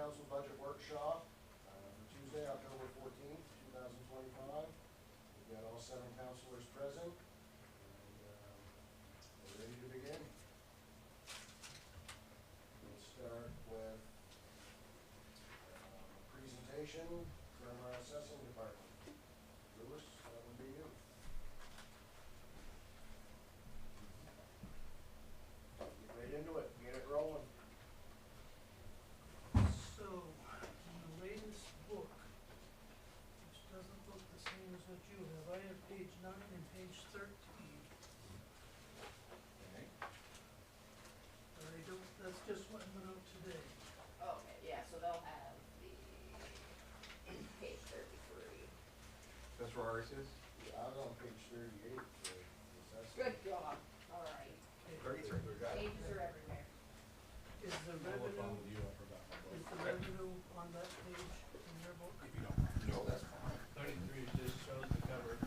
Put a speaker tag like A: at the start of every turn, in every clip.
A: council budget workshop for Tuesday, October 14th, 2025. We've got all 7 councilors present, and we're ready to begin. We'll start with a presentation from our assessing department. Lewis, that would be you. Get right into it. Get it rolling.
B: So, in the latest book, which doesn't look the same as what you have, I have page 9 and page 13.
A: Okay.
B: But I don't, that's just what went out today.
C: Okay, yeah, so they'll have the page 33.
D: That's where ours is?
A: Yeah, I was on page 38 for the assessment.
C: Good job, all right.
B: Okay.
D: 33.
C: Pages are everywhere.
B: Is the revenue, is the revenue on that page in your book?
A: No, that's fine.
E: 33 just shows the cover.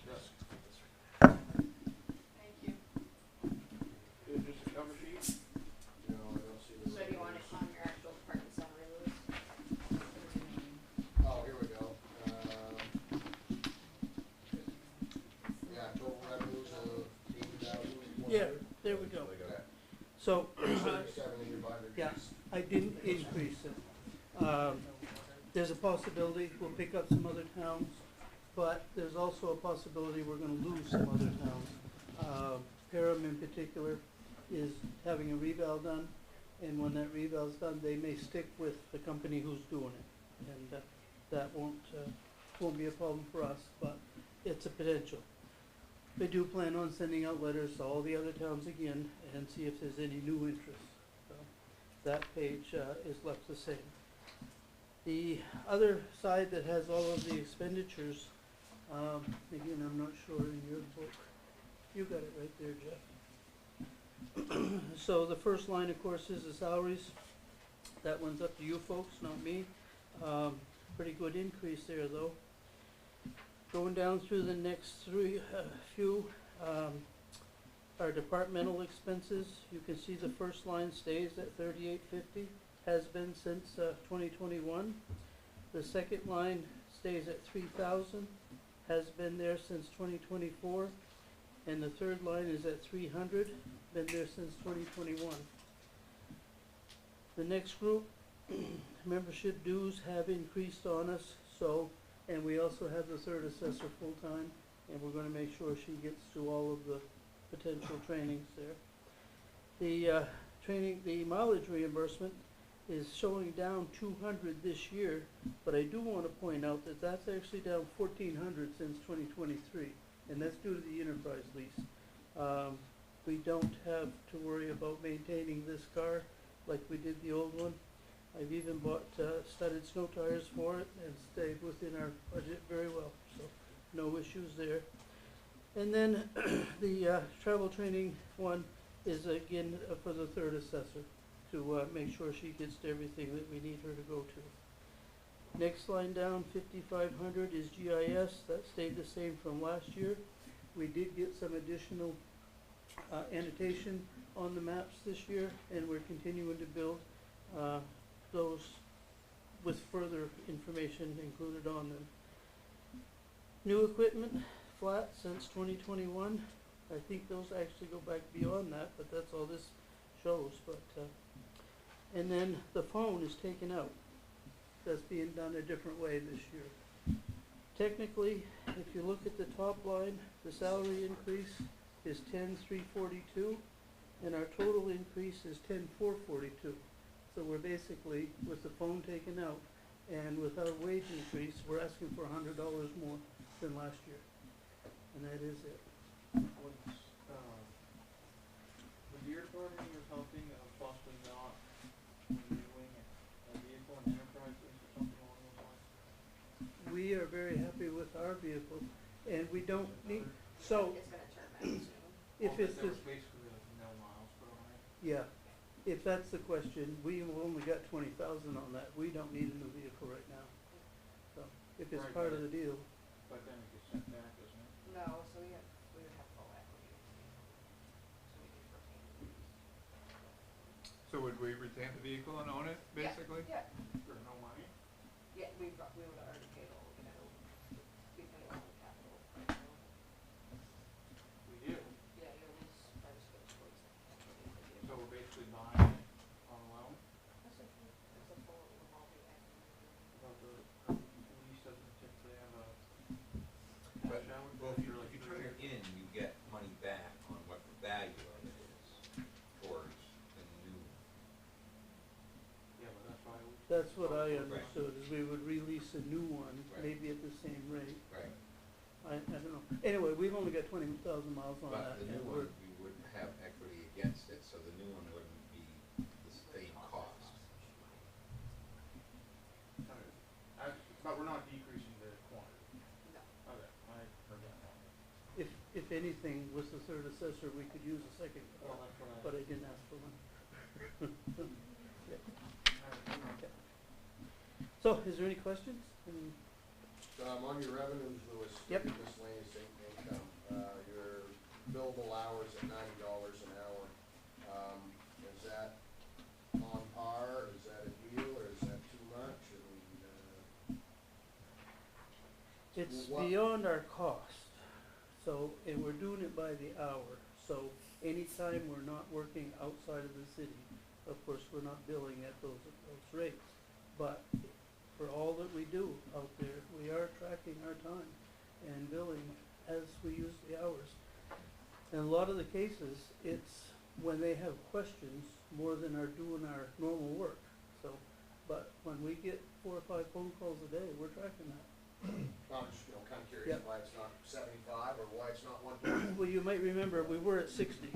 A: Yes.
C: Thank you.
D: Is this a cover sheet?
A: No, I don't see the.
C: So do you want it on your actual department summary, Louis?
A: Oh, here we go. Yeah, total revenues of 80,000.
B: Yeah, there we go.
A: Okay.
B: So,
A: 37 in your binder.
B: yeah, I didn't increase it. There's a possibility we'll pick up some other towns, but there's also a possibility we're gonna lose some other towns. Perham in particular is having a reval done, and when that reval's done, they may stick with the company who's doing it. And that won't be a problem for us, but it's a potential. They do plan on sending out letters to all the other towns again and see if there's any new interest. So that page is left the same. The other side that has all of the expenditures, again, I'm not sure in your book. You got it right there, Jeff. So the first line, of course, is the salaries. That one's up to you folks, not me. Pretty good increase there, though. Going down through the next few, our departmental expenses, you can see the first line stays at $38.50, has been since 2021. The second line stays at $3,000, has been there since 2024, and the third line is at $300, been there since 2021. The next group, membership dues have increased on us, so. And we also have the third assessor full-time, and we're gonna make sure she gets through all of the potential trainings there. The mileage reimbursement is showing down 200 this year, but I do wanna point out that that's actually down 1,400 since 2023, and that's due to the enterprise lease. We don't have to worry about maintaining this car like we did the old one. I've even bought studded snow tires for it and stayed within our budget very well, so no issues there. And then the travel training one is again for the third assessor to make sure she gets to everything that we need her to go to. Next line down, 5,500 is GIS. That stayed the same from last year. We did get some additional annotation on the maps this year, and we're continuing to build those with further information included on them. New equipment, flat since 2021. I think those actually go back beyond that, but that's all this shows. But and then the phone is taken out. That's being done a different way this year. Technically, if you look at the top line, the salary increase is 10,342, and our total increase is 10,442. So we're basically, with the phone taken out and with our wage increase, we're asking for $100 more than last year. And that is it.
D: With your department, you're helping possibly not renewing a vehicle in enterprise or something along those lines?
B: We are very happy with our vehicle, and we don't need, so
C: It's gonna turn back soon.
B: if it's
D: There
B: this,
D: was basically like no miles put on it.
B: yeah, if that's the question, we only got 20,000 on that. We don't need a new vehicle right now. So if it's
D: Right,
B: part
D: but
B: of the deal,
D: But then it gets sent back, doesn't it?
C: No, so we would have full equity. So we could retain these.
F: So would we retain the vehicle and own it, basically?
C: Yeah,
D: For no money?
C: yeah, we would already paid all of it out. We paid all the capital.
D: We do.
C: Yeah, your lease price goes towards it.
D: So we're basically buying it on a loan?
C: That's a full revolving equity.
D: But the lease doesn't typically have a
G: But,
D: cash out?
G: well,
D: after like
G: if you
D: 3
G: turn it
D: years?
G: in, you get money back on what the value of it is towards the new.
D: Yeah, but that's why we.
B: That's what I
G: Right.
B: understood, is we would release a new one,
G: Right.
B: maybe at the same rate.
G: Right.
B: I don't know. Anyway, we've only got 20,000 miles on that.
G: But the new
B: and
G: one,
B: we're-
G: we wouldn't have equity against it, so the new one wouldn't be the same cost.
D: Alright. But we're not decreasing the quantity.
C: No.
D: Okay, I heard that wrong.
B: If anything, was the third assessor, we could use a second
D: Well,
B: car,
D: that's what I.
B: but I didn't ask for one. Yeah,
D: Alright.
B: okay. So, is there any questions?
A: On your revenues, Louis,
B: Yep.
A: miscellaneous income, your billable hours at $90 an hour, is that on par, is that a deal, or is that too much,
B: It's
A: What-
B: beyond our cost, so, and we're doing it by the hour, so anytime we're not working outside of the city, of course, we're not billing at those rates. But for all that we do out there, we are tracking our time and billing as we use the hours. In a lot of the cases, it's when they have questions more than are doing our normal work, so, but when we get 4 or 5 phone calls a day, we're tracking that.
A: I'm just, kind of curious
B: Yep.
A: why it's not 75 or why it's not 120?
B: Well, you might remember, we were at 60.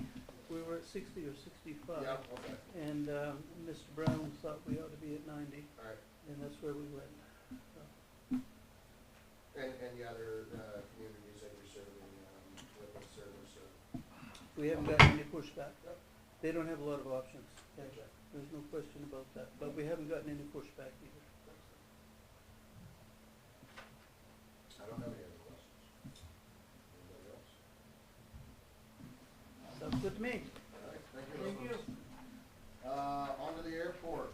B: We were at 60 or 65.
A: Yeah, okay,
B: And Mr. Brown thought we ought to be at 90,
A: all right.
B: and that's where we went. So,
A: And the other communities that you're serving, with the service,
B: we haven't gotten any pushback.
A: Yep.
B: They don't have a lot of options. Yeah,
A: Okay.
B: there's no question about that. But we haven't gotten any pushback either.
A: I don't have any other questions. Anybody else?
B: Sounds good to me.
A: All right, thank you.
B: Thank you.
A: On to the airport.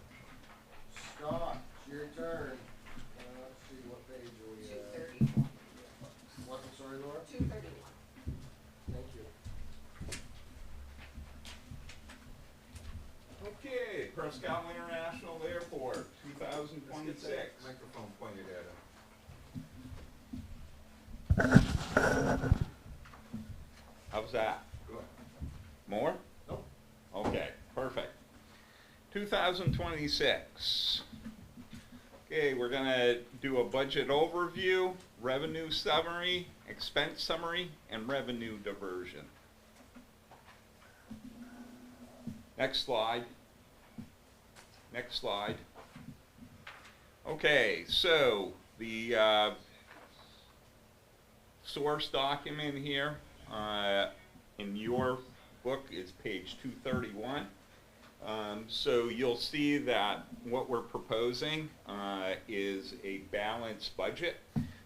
A: Scott, it's your turn. Let's see, what page are we at?
C: 231.
A: What, sorry, Laura?
C: 231.
A: Thank you.
F: Okay, Presque International Airport, 2026.
G: Microphone pointed at him.
F: How's that?
G: Good.
F: More?
A: Nope.
F: Okay, perfect. 2026. Okay, we're gonna do a budget overview, revenue summary, expense summary, and revenue diversion. Next slide. Next slide. Okay, so the source document here in your book is page 231. So you'll see that what we're proposing is a balanced budget.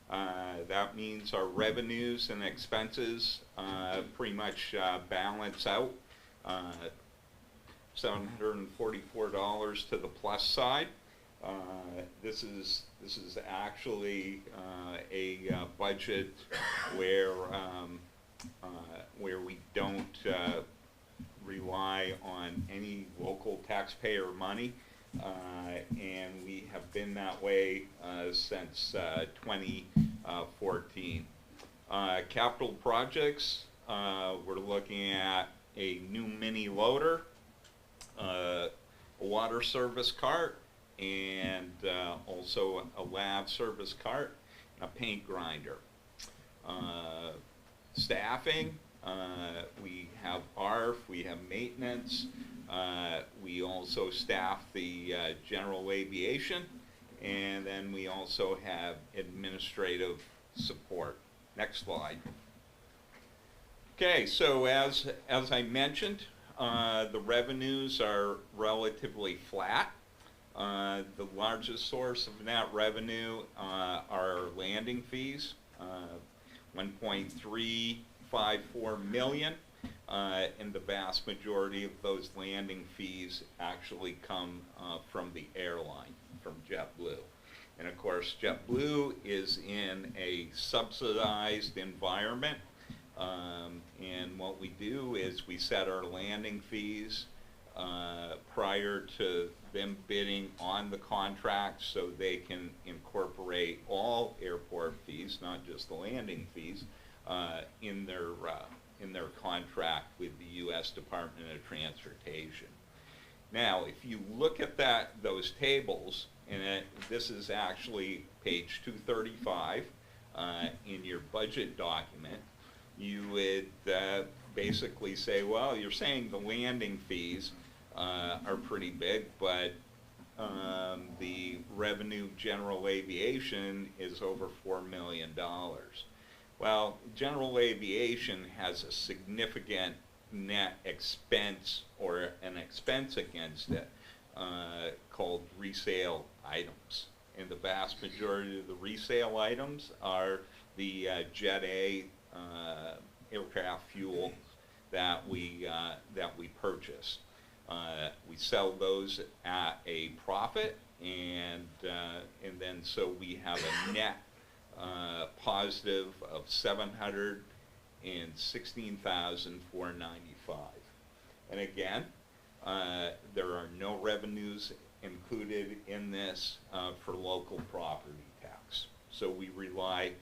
F: That means our revenues and expenses pretty much balance out. $744 to the plus side. This is actually a budget where we don't rely on any local taxpayer money, and we have been that way since 2014. Capital projects, we're looking at a new mini loader, a water service cart, and also a lab service cart, and a paint grinder. Staffing, we have ARF, we have maintenance, we also staff the general aviation, and then we also have administrative support. Next slide. Okay, so as I mentioned, the revenues are relatively flat. The largest source of net revenue are landing fees, 1.354 million. and the vast majority of those landing fees actually come from the airline, from JetBlue. And of course, JetBlue is in a subsidized environment, and what we do is we set our landing fees prior to them bidding on the contract, so they can incorporate all airport fees, not just the landing fees, in their contract with the U.S. Department of Transportation. Now, if you look at those tables, and this is actually page 235 in your budget document, you would basically say, well, you're saying the landing fees are pretty big, but the revenue general aviation is over $4 million. Well, general aviation has a significant net expense, or an expense against it, called resale items. And the vast majority of the resale items are the Jet A aircraft fuel that we purchase. We sell those at a profit, and then so we have a net positive of $716,495. And again, there are no revenues included in this for local property tax. So we rely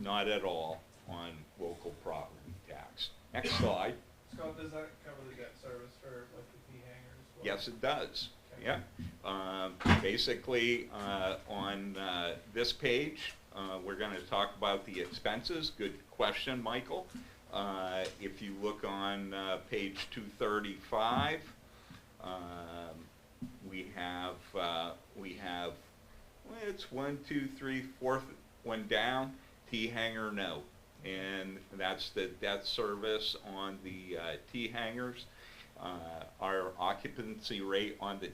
F: not at all on local property tax. Next slide.
D: Scott, does that cover the debt service for like the P hanger as well?
F: Yes, it does.
D: Okay.
F: Yeah. Basically, on this page, we're going to talk about the expenses. Good question, Michael. If you look on page 235, we have it's 1, 2, 3, 4th one down, T hanger note, and that's the debt service on the T hangers. Our occupancy rate on the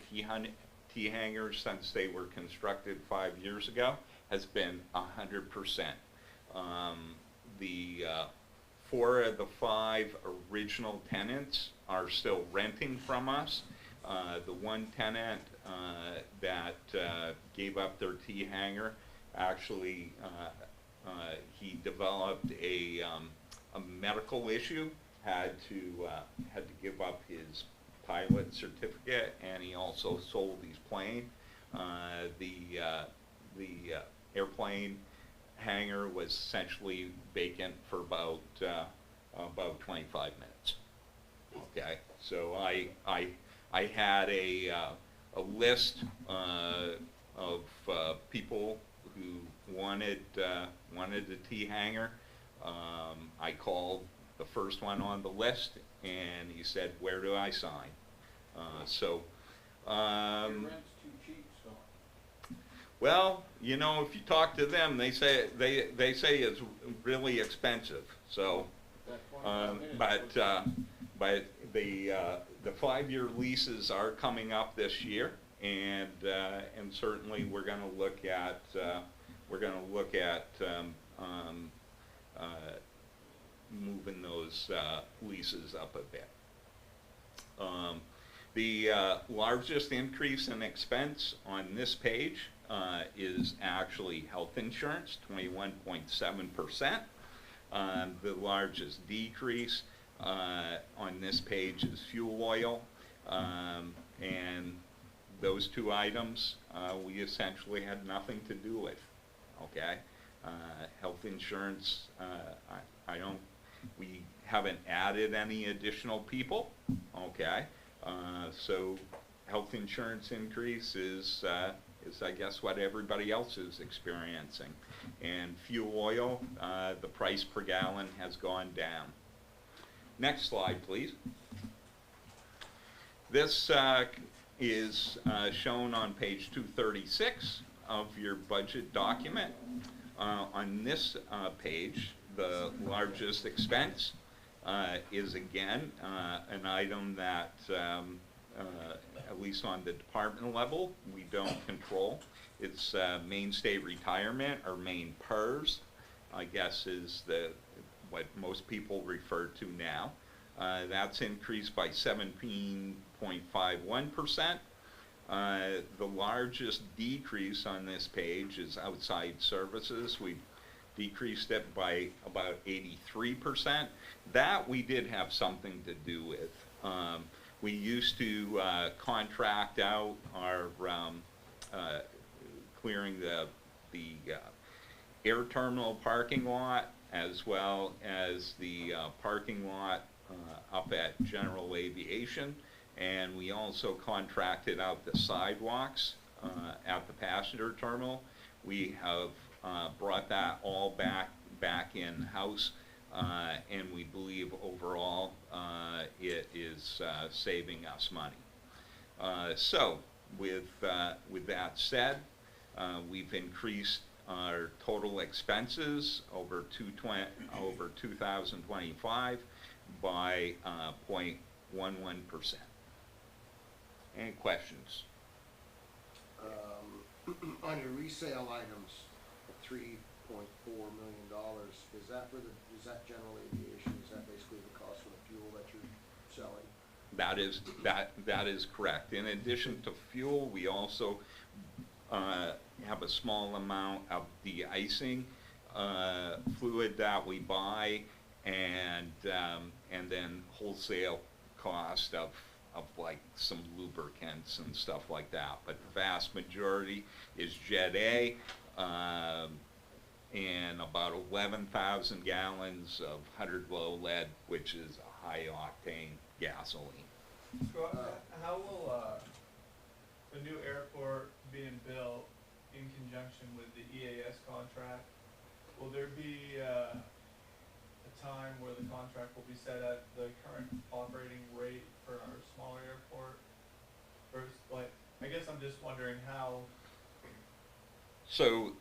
F: T hangers since they were constructed 5 years ago has been 100%. The 4 of the 5 original tenants are still renting from us. The one tenant that gave up their T hanger, actually he developed a medical issue, had to give up his pilot certificate, and he also sold his plane. The airplane hangar was essentially vacant for about 25 minutes. Okay, so I had a list of people who wanted the T hanger. I called the first one on the list, and he said, "Where do I sign?"
A: Your rent's too cheap, so.
F: Well, you know, if you talk to them, they say it's really expensive. So, but the 5-year leases are coming up this year, and certainly we're going to look at moving those leases up a bit. The largest increase in expense on this page is actually health insurance, 21.7%. The largest decrease on this page is fuel oil, and those two items we essentially had nothing to do with. Okay, health insurance, we haven't added any additional people. Okay, so health insurance increase is I guess what everybody else is experiencing. And fuel oil, the price per gallon has gone down. Next slide, please. This is shown on page 236 of your budget document. On this page, the largest expense is again an item that at least on the department level we don't control. It's Maine State Retirement, or Maine PERS, I guess is the what most people refer to now. That's increased by 17.51%. The largest decrease on this page is outside services. We decreased it by about 83%. That we did have something to do with. We used to contract out our clearing the air terminal parking lot, as well as the parking lot up at General Aviation, and we also contracted out the sidewalks at the passenger terminal. We have brought that all back in-house, and we believe overall it is saving us money. So with that said, we've increased our total expenses over 2025 by 0.11%. Any questions?
A: On your resale items of $3.4 million, is that general aviation? Is that basically the cost of the fuel that you're selling?
F: That is correct. In addition to fuel, we also have a small amount of de-icing fluid that we buy, and then wholesale cost of like some lubricants and stuff like that. But the vast majority is Jet A, and about 11,000 gallons of 100 low lead, which is a high octane gasoline.
E: So how will the new airport being built in conjunction with the EAS contract, will there be a time where the contract will be set at the current operating rate for our smaller airport? Or like, I guess I'm just wondering how.
F: So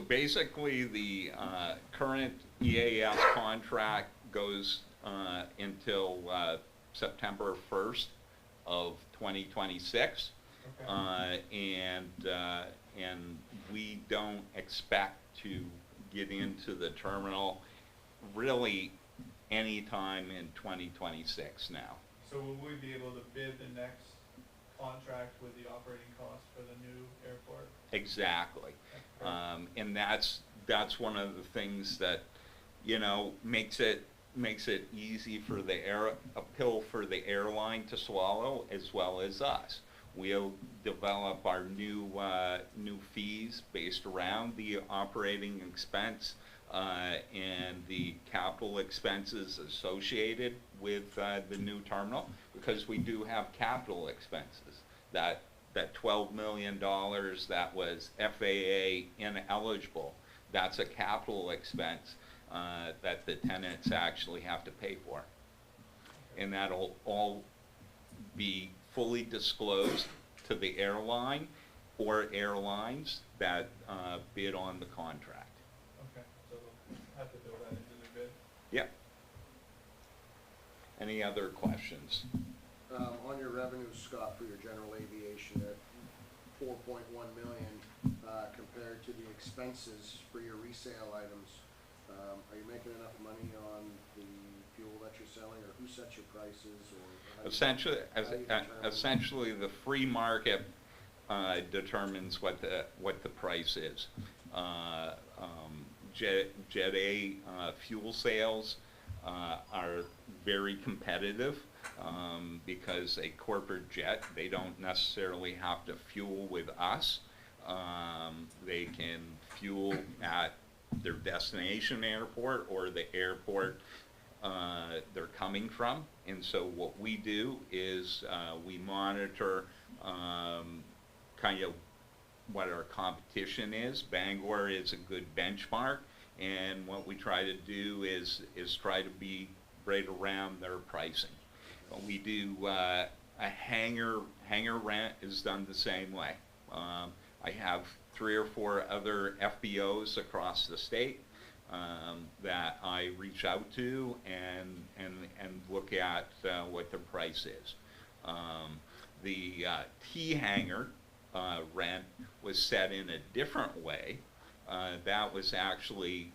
F: basically the current EAS contract goes until September 1st of 2026.
E: Okay.
F: And we don't expect to get into the terminal really anytime in 2026 now.
E: So will we be able to bid the next contract with the operating costs for the new airport?
F: Exactly.
E: Okay.
F: And that's one of the things that, you know, makes it easy for a pill for the airline to swallow, as well as us. We'll develop our new fees based around the operating expense and the capital expenses associated with the new terminal, because we do have capital expenses. That $12 million that was FAA ineligible, that's a capital expense that the tenants actually have to pay for. And that'll all be fully disclosed to the airline or airlines that bid on the contract.
E: Okay, so we'll have to build that into the bid.
F: Yep. Any other questions?
A: On your revenues, Scott, for your general aviation at $4.1 million, compared to the expenses for your resale items, are you making enough money on the fuel that you're selling, or who sets your prices, or
F: Essentially, the free market determines what the price is. Jet A fuel sales are very competitive because a corporate jet, they don't necessarily have to fuel with us. They can fuel at their destination airport or the airport they're coming from. And so what we do is we monitor kind of what our competition is. Bangor is a good benchmark, and what we try to do is try to be right around their pricing. We do a hangar rent is done the same way. I have 3 or 4 other FBOs across the state that I reach out to and look at what the price is. The T hangar rent was set in a different way. That was actually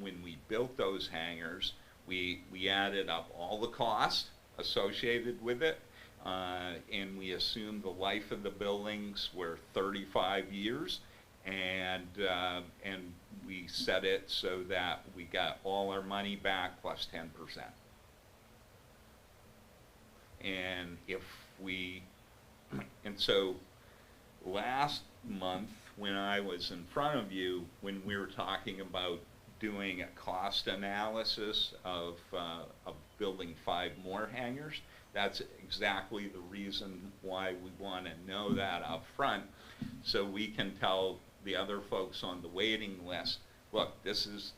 F: when we built those hangars, we added up all the costs associated with it, and we assumed the life of the buildings were 35 years, and we set it so that we got all our money back plus 10%. And if we, and so last month when I was in front of you, when we were talking about doing a cost analysis of building 5 more hangars, that's exactly the reason why we want to know that up front, so we can tell the other folks on the waiting list, look, this is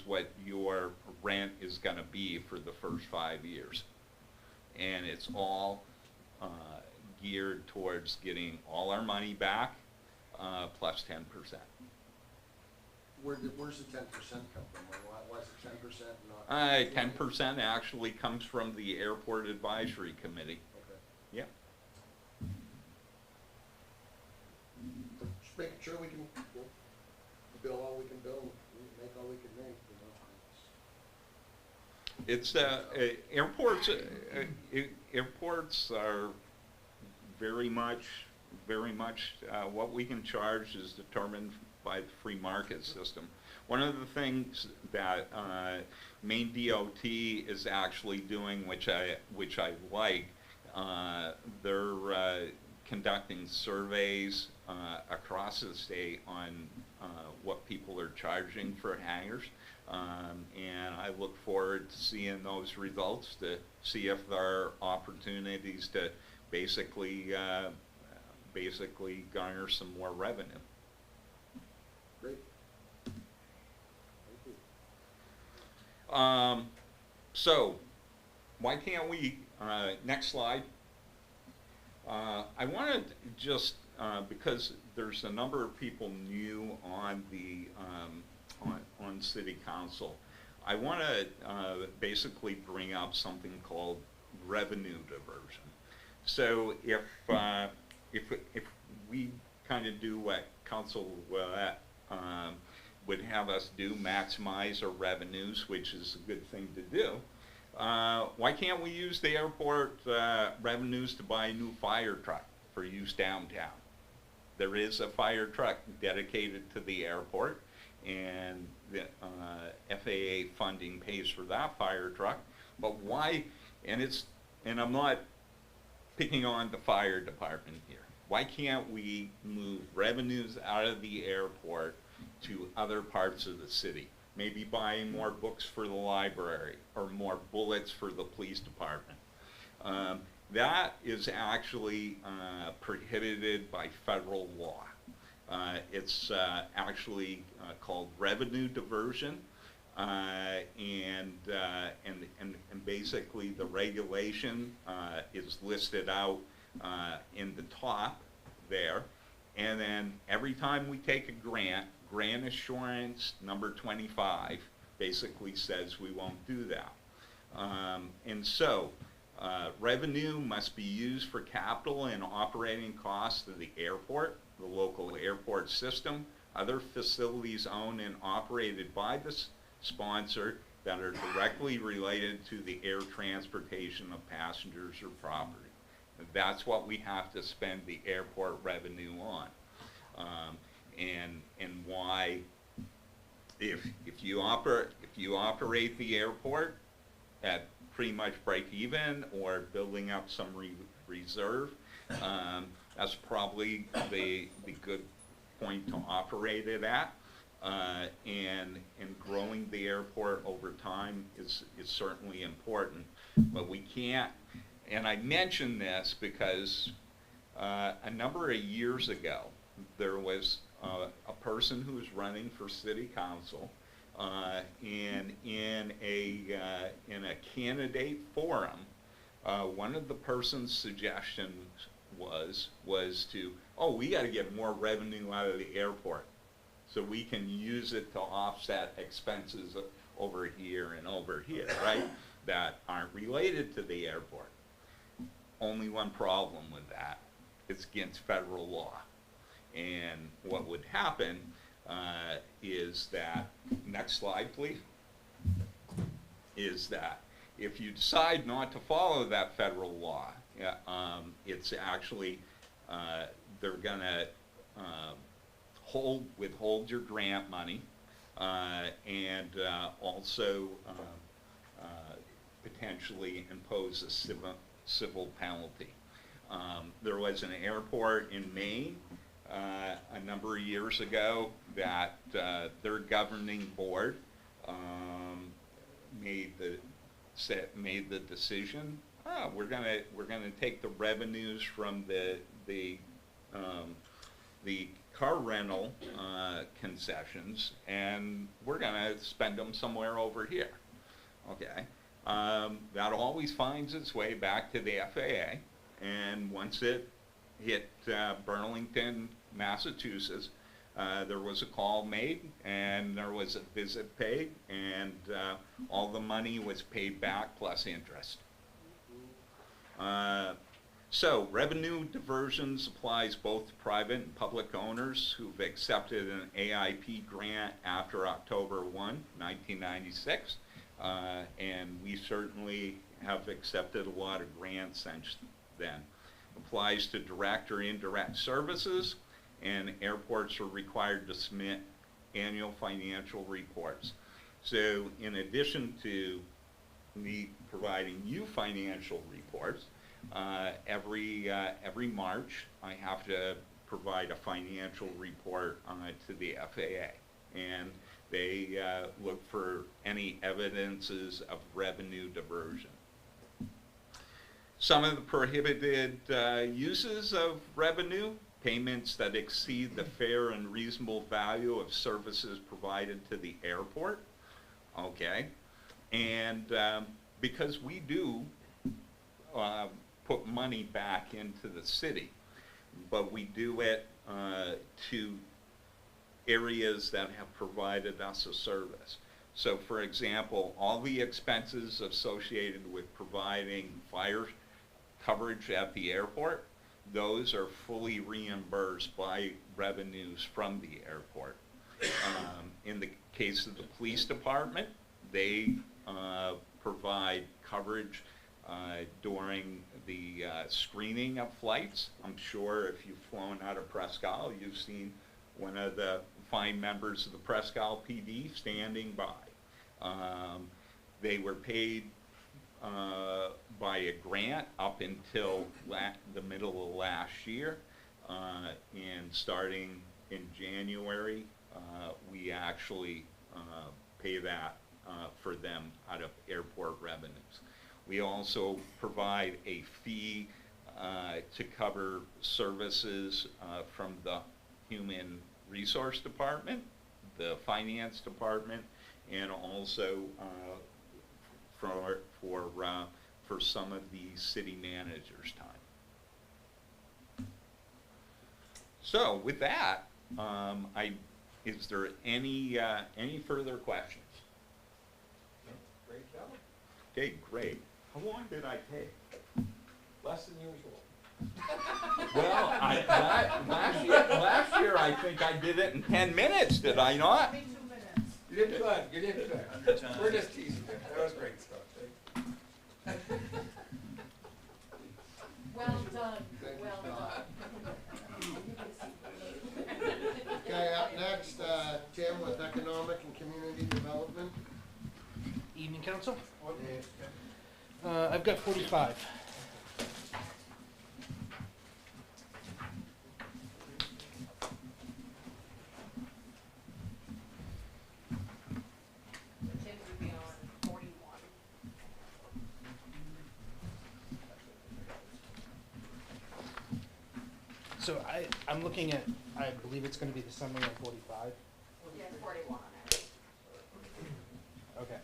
F: what your rent is going to be for the first 5 years. And it's all geared towards getting all our money back, plus 10%.
A: Where's the 10% come from? Why is it 10% not?
F: 10% actually comes from the Airport Advisory Committee.
A: Okay.
F: Yeah.
A: Just making sure we can bill all we can bill, make all we can make, you know.
F: It's airports are very much what we can charge is determined by the free market system. One of the things that Maine DOT is actually doing, which I like, they're conducting surveys across the state on what people are charging for hangars. And I look forward to seeing those results to see if there are opportunities to basically garner some more revenue.
A: Great. Thank you.
F: So why can't we, next slide. I wanted just, because there's a number of people new on the, on city council, I want to basically bring up something called revenue diversion. So if we kind of do what council would have us do, maximize our revenues, which is a good thing to do, why can't we use the airport revenues to buy a new fire truck for use downtown? There is a fire truck dedicated to the airport, and the FAA funding pays for that fire truck. But why, and I'm not picking on the fire department here, why can't we move revenues out of the airport to other parts of the city? Maybe buying more books for the library or more bullets for the police department. That is actually prohibited by federal law. It's actually called revenue diversion, and basically the regulation is listed out in the top there, and then every time we take a grant assurance number 25 basically says we won't do that. And so revenue must be used for capital and operating costs of the airport, the local airport system, other facilities owned and operated by the sponsor that are directly related to the air transportation of passengers or property. And that's what we have to spend the airport revenue on. And why, if you operate the airport at pretty much break even or building up some reserve, that's probably the good point to operate it at. And growing the airport over time is certainly important, but we can't. And I mention this because a number of years ago there was a person who was running for city council, and in a candidate forum, one of the person's suggestions was to, we got to get more revenue out of the airport so we can use it to offset expenses over here and over here, right, that aren't related to the airport. Only one problem with that, it's against federal law. And what would happen, is that, next slide please, is that if you decide not to follow that federal law, it's actually, they're gonna withhold your grant money, and also potentially impose a civil penalty. There was an airport in Maine a number of years ago that their governing board made the decision. We're gonna take the revenues from the car rental concessions, and we're gonna spend them somewhere over here. Okay, that always finds its way back to the FAA, and once it hit Burlington, Massachusetts, there was a call made, and there was a visit paid, and all the money was paid back plus interest. So revenue diversions applies both to private and public owners who've accepted an AIP grant after October 1, 1996, and we certainly have accepted a lot of grants since then. Applies to direct or indirect services, and airports are required to submit annual financial reports. So in addition to me providing you financial reports, every March I have to provide a financial report to the FAA, and they look for any evidences of revenue diversion. Some of the prohibited uses of revenue: payments that exceed the fair and reasonable value of services provided to the airport. Okay, and because we do put money back into the city, but we do it to areas that have provided us a service. So for example, all the expenses associated with providing fire coverage at the airport, those are fully reimbursed by revenues from the airport. In the case of the police department, they provide coverage during the screening of flights. I'm sure if you've flown out of Presque, you've seen one of the fine members of the Presque PD standing by. They were paid by a grant up until the middle of last year, and starting in January, we actually pay that for them out of airport revenues. We also provide a fee to cover services from the Human Resource Department, the Finance Department, and also for some of the city managers' time. So with that, is there any further questions?
G: Great job.
F: Okay, great. How long did I take?
G: Less than usual.
F: Well, last year I think I did it in 10 minutes, did I not?
C: 2 minutes.
G: You did good, you did good. We're just teasing you. That was great stuff.
C: Well done,
A: Thank you,
C: well
A: Scott.
C: done.
A: Okay, up next, Tim with Economic and Community Development.
H: Evening, Council.
A: And
H: I've got 45.
C: Tim would be on 41.
H: So I'm looking at, I believe it's going to be the summary on 45.
C: Yeah, 41 on it.
H: Okay.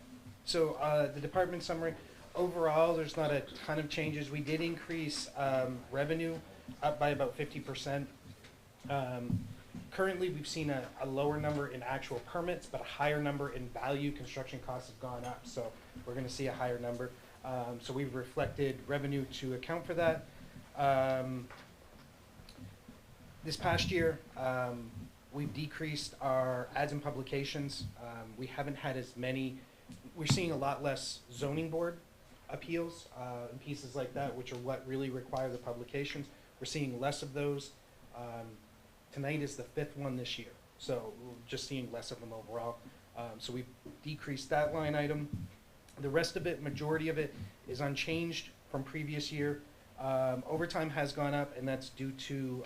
H: So the department summary, overall, there's not a ton of changes. We did increase revenue up by about 50%. Currently, we've seen a lower number in actual permits, but a higher number in value. Construction costs have gone up, so we're going to see a higher number. So we've reflected revenue to account for that. This past year, we've decreased our ads and publications. We haven't had as many, we're seeing a lot less zoning board appeals, and pieces like that, which are what really require the publications. We're seeing less of those. Tonight is the 5th one this year, so we're just seeing less of them overall. So we've decreased that line item. The rest of it, majority of it, is unchanged from previous year. Overtime has gone up, and that's due to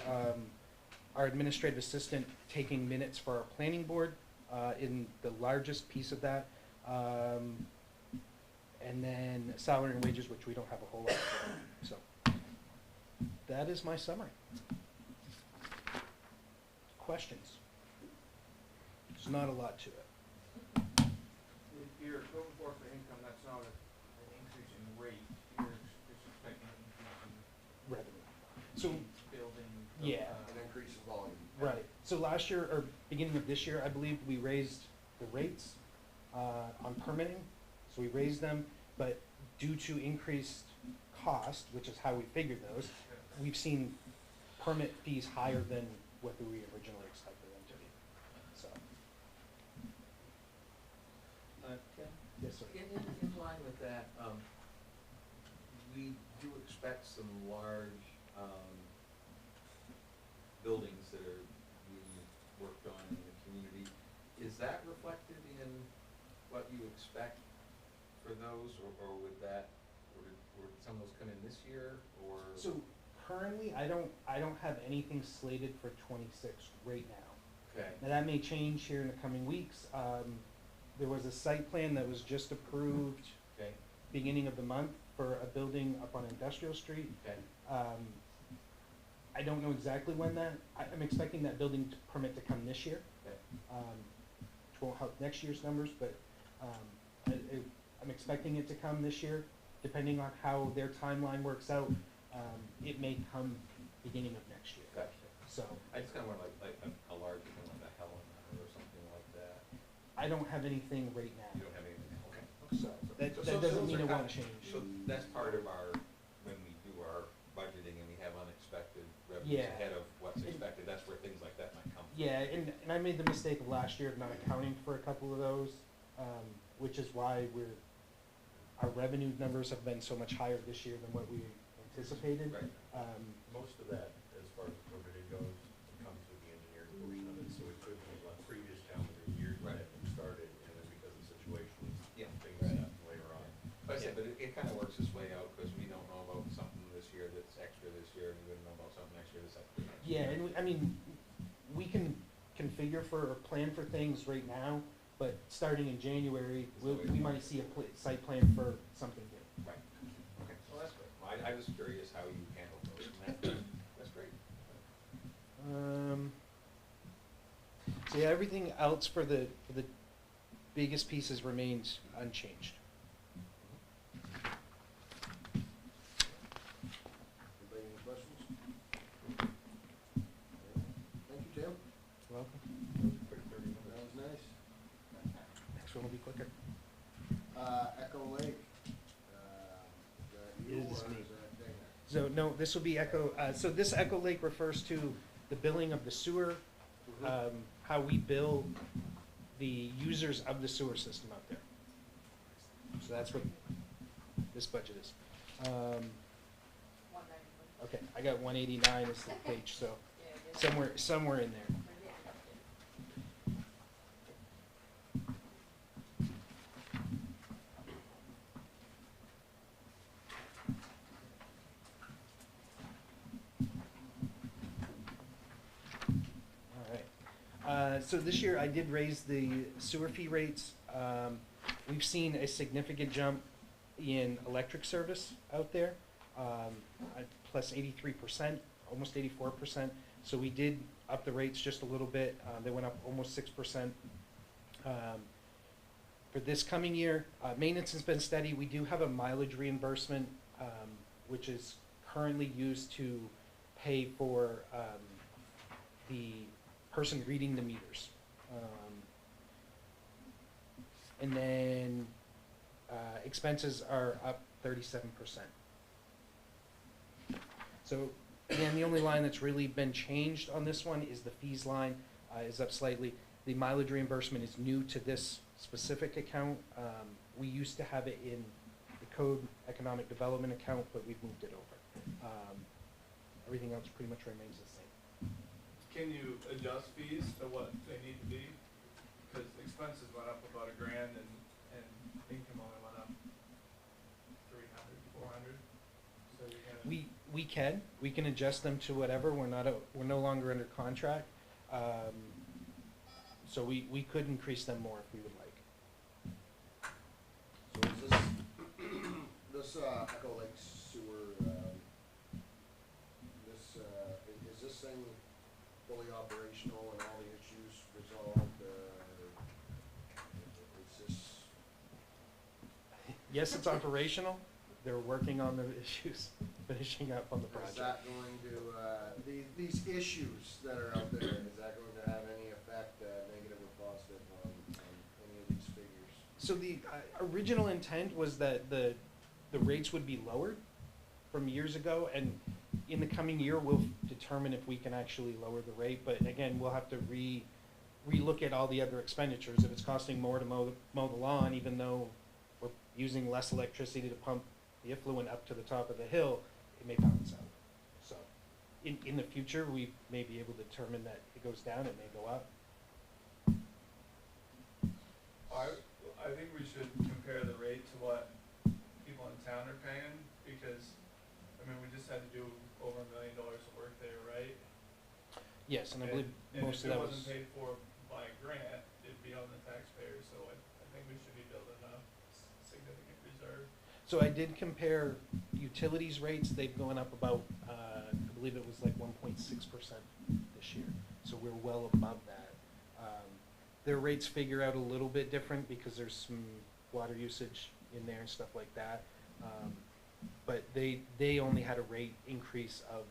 H: our administrative assistant taking minutes for our planning board in the largest piece of that. And then salary and wages, which we don't have a whole lot for. So that is my summary. Questions? There's not a lot to it.
D: If you're going for income, that's not an increase in rate, you're just expecting an increase
H: Revenue. So,
D: in building.
H: yeah.
A: An increase in volume.
H: Right. So last year, or beginning of this year, I believe we raised the rates on permitting. So we raised them, but due to increased cost, which is how we figured those, we've seen permit fees higher than what we originally expected them to be. So,
G: Tim,
H: yes, sir.
G: in line with that, we do expect some large, buildings that are being worked on in the community. Is that reflected in what you expect for those, or would that, or did some of those come in this year, or?
H: So currently, I don't have anything slated for 26 right now.
G: Okay,
H: Now that may change here in the coming weeks. There was a site plan that was just approved
G: okay,
H: beginning of the month for a building up on Industrial Street.
G: okay,
H: I don't know exactly when I'm expecting that building permit to come this year.
G: okay.
H: Which won't help next year's numbers, but I'm expecting it to come this year. Depending on how their timeline works out, it may come beginning of next year.
G: Gotcha.
H: So
G: I just kinda want like a large one, like a Helena or something like that.
H: I don't have anything right now.
G: You don't have anything, okay.
H: So that
G: So
H: doesn't
G: those
H: mean
G: are
H: it won't
G: kinda-
H: change.
G: So that's part of our, when we do our budgeting and we have unexpected revenues
H: Yeah.
G: ahead of what's
H: And-
G: expected, that's where things like that might come from.
H: Yeah, and I made the mistake of last year of not accounting for a couple of those, which is why our revenue numbers have been so much higher this year than what we anticipated.
G: Right.
I: Most of that, as far as permitting goes, comes with the engineering portion of it, so it could be like previous calendar years
G: Right.
I: that you started, and then because of situations,
G: Yeah.
I: things
G: Right.
I: happen later on.
G: But I said, but it kinda works its way out, cause we don't know about something this year that's extra this year, and we wouldn't know about something next year that's extra next year.
H: Yeah, and I mean, we can configure for or plan for things right now, but starting in January, we might see a site plan for something new.
G: Right, okay, well, that's good. Well, I was curious how you handled those, and that's great.
H: So yeah, everything else for the biggest pieces remains unchanged.
A: Anybody any questions? Thank you, Tim.
H: Welcome.
G: Quick 30 minutes.
A: That was nice.
H: Next one will be quicker.
A: Echo Lake. Is that you
H: It is
A: or
H: me.
A: is that Dana?
H: So no, this will be Echo, so this Echo Lake refers to the billing of the sewer, how we bill the users of the sewer system out there. So that's what this budget is.
C: 191.
H: Okay, I got 189 as the page, so
C: Yeah, yeah.
H: somewhere in there.
C: We're getting up there.
H: All right. So this year I did raise the sewer fee rates. We've seen a significant jump in electric service out there, plus 83%, almost 84%. So we did up the rates just a little bit. They went up almost 6%. For this coming year, maintenance has been steady. We do have a mileage reimbursement, which is currently used to pay for the person reading the meters. And then expenses are up 37%. So again, the only line that's really been changed on this one is the fees line. is up slightly. The mileage reimbursement is new to this specific account. We used to have it in the code economic development account, but we've moved it over. Everything else pretty much remains the same.
E: Can you adjust fees to what they need to be? Cause expenses went up about $1,000 and income only went up 300, 400. So you gotta.
H: We can adjust them to whatever. We're no longer under contract. So we could increase them more if we would like.
A: So is this, this, Echo Lake sewer, is this thing fully operational and all the issues resolved, is this?
H: Yes, it's operational. They're working on the issues, finishing up on the
A: Is
H: project.
A: that going to, these issues that are out there, is that going to have any effect, negative or positive on any of these figures?
H: So the original intent was that the rates would be lowered from years ago, and in the coming year, we'll determine if we can actually lower the rate, but again, we'll have to relook at all the other expenditures. If it's costing more to mow the lawn, even though we're using less electricity to pump the effluent up to the top of the hill, it may balance out. So, in the future, we may be able to determine that it goes down, it may go up.
E: I think we should compare the rate to what people in town are paying, because, I mean, we just had to do over $1 million of work there, right?
H: Yes, and I believe most of that was.
E: And if it wasn't paid for by a grant, it'd be on the taxpayer, so I think we should be building a significant reserve.
H: So I did compare utilities rates. They've gone up about, I believe it was like 1.6% this year. So we're well above that. Their rates figure out a little bit different because there's some water usage in there and stuff like that. But they only had a rate increase of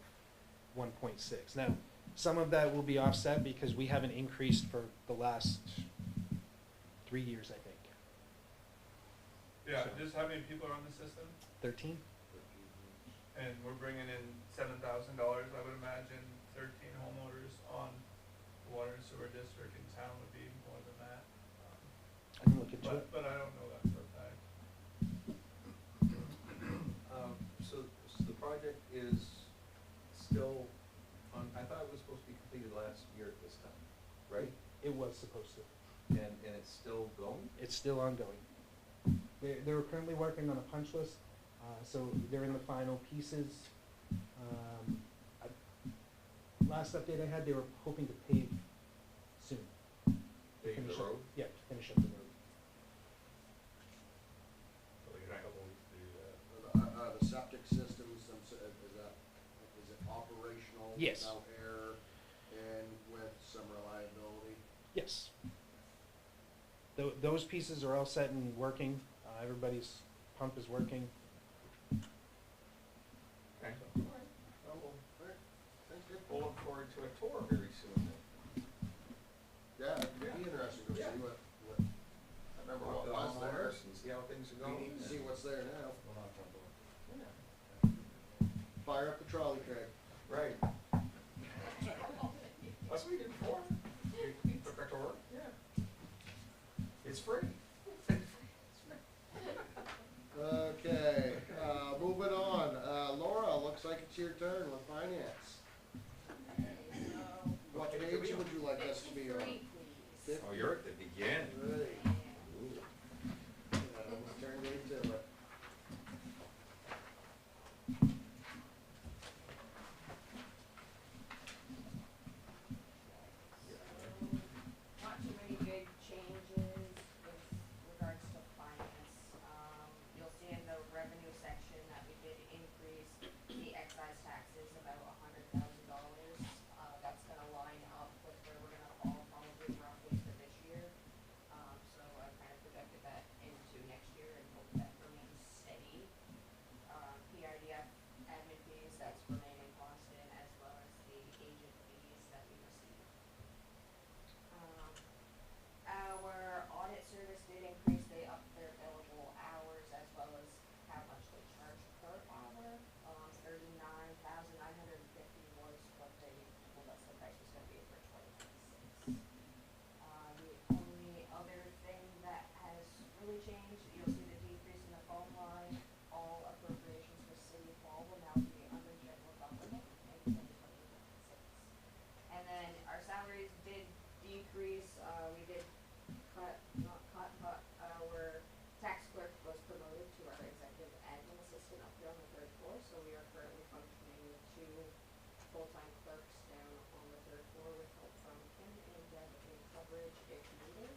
H: 1.6. Now, some of that will be offset because we haven't increased for the last 3 years, I think.
E: Yeah,
H: So-
E: just how many people are on the system?
H: 13?
E: And we're bringing in $7,000, I would imagine 13 homeowners on the water and sewer district in town would be more than that.
H: I can look into it.
E: But I don't know that for a fact.
G: So the project is still on, I thought it was supposed to be completed last year at this time, right?
H: It was supposed to.
G: And it's still going?
H: It's still ongoing. They're currently working on a punch list, so they're in the final pieces. Last update I had, they were hoping to pave soon.
G: Pave
H: Finish
G: the
H: up-
G: road?
H: Yeah, finish up the road.
I: So they got a couple weeks to do that.
A: The septic systems, is it operational?
H: Yes.
A: Without error and with some reliability?
H: Yes. Those pieces are all set and working. Everybody's pump is working.
G: Okay.
H: So,
G: Well,
A: Alright, sounds good.
G: we'll look forward to a tour very soon then.
A: Yeah, it'd be interesting to
G: Yeah.
A: see what, I remember
G: Walk
A: what
G: down
A: was
G: the
A: there.
G: horse and see how things are
A: We
G: going.
A: need to see what's there now.
I: We'll knock on doors.
G: Yeah.
A: Fire up the trolley, Craig.
G: Right. That's what we did before. We took our tour. Yeah. It's free.
A: Okay, moving on. Laura, looks like it's your turn with finance. What
G: Okay,
A: page would you like us to be on?
C: 53, please.
G: Oh, you're at the beginning.
A: Right. Let's turn right to it.
C: Not too many big changes with regards to finance. You'll see in the revenue section that we did increase the excise taxes about $100,000. That's gonna line up with where we're gonna fall probably roughly for this year. increase, we did but our tax clerk was promoted to our executive admin assistant up here on the third floor, so we are currently functioning with 2 full-time clerks down on the third floor with help from Kim and Deb in coverage if needed.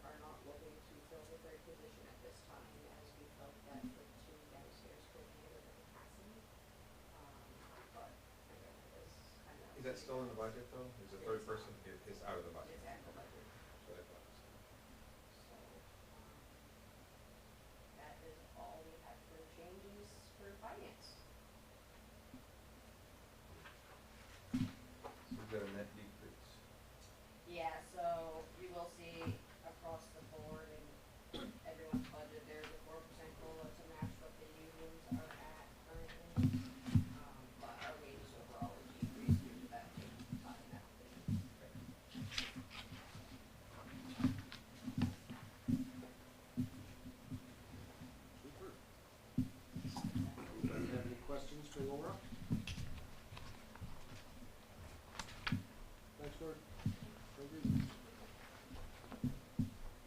C: Are not looking to fill the third position at this time, as we felt that the 2 downstairs could handle the capacity. But again, it is kind of.
G: Is that still in the budget though? Is the third person, is out of the budget?
C: It's at the budget.
G: That's what I thought.
C: So, that is all we have for changes for finance.
G: So we've got a net decrease.
C: Yeah, so you will see across the board in everyone's budget, there's a 4% COLA to match what the unions are at currently. But our wages overall will decrease due to that big time now.
A: Super. Anybody have any questions for Laura? Thanks, Laura. Thank you.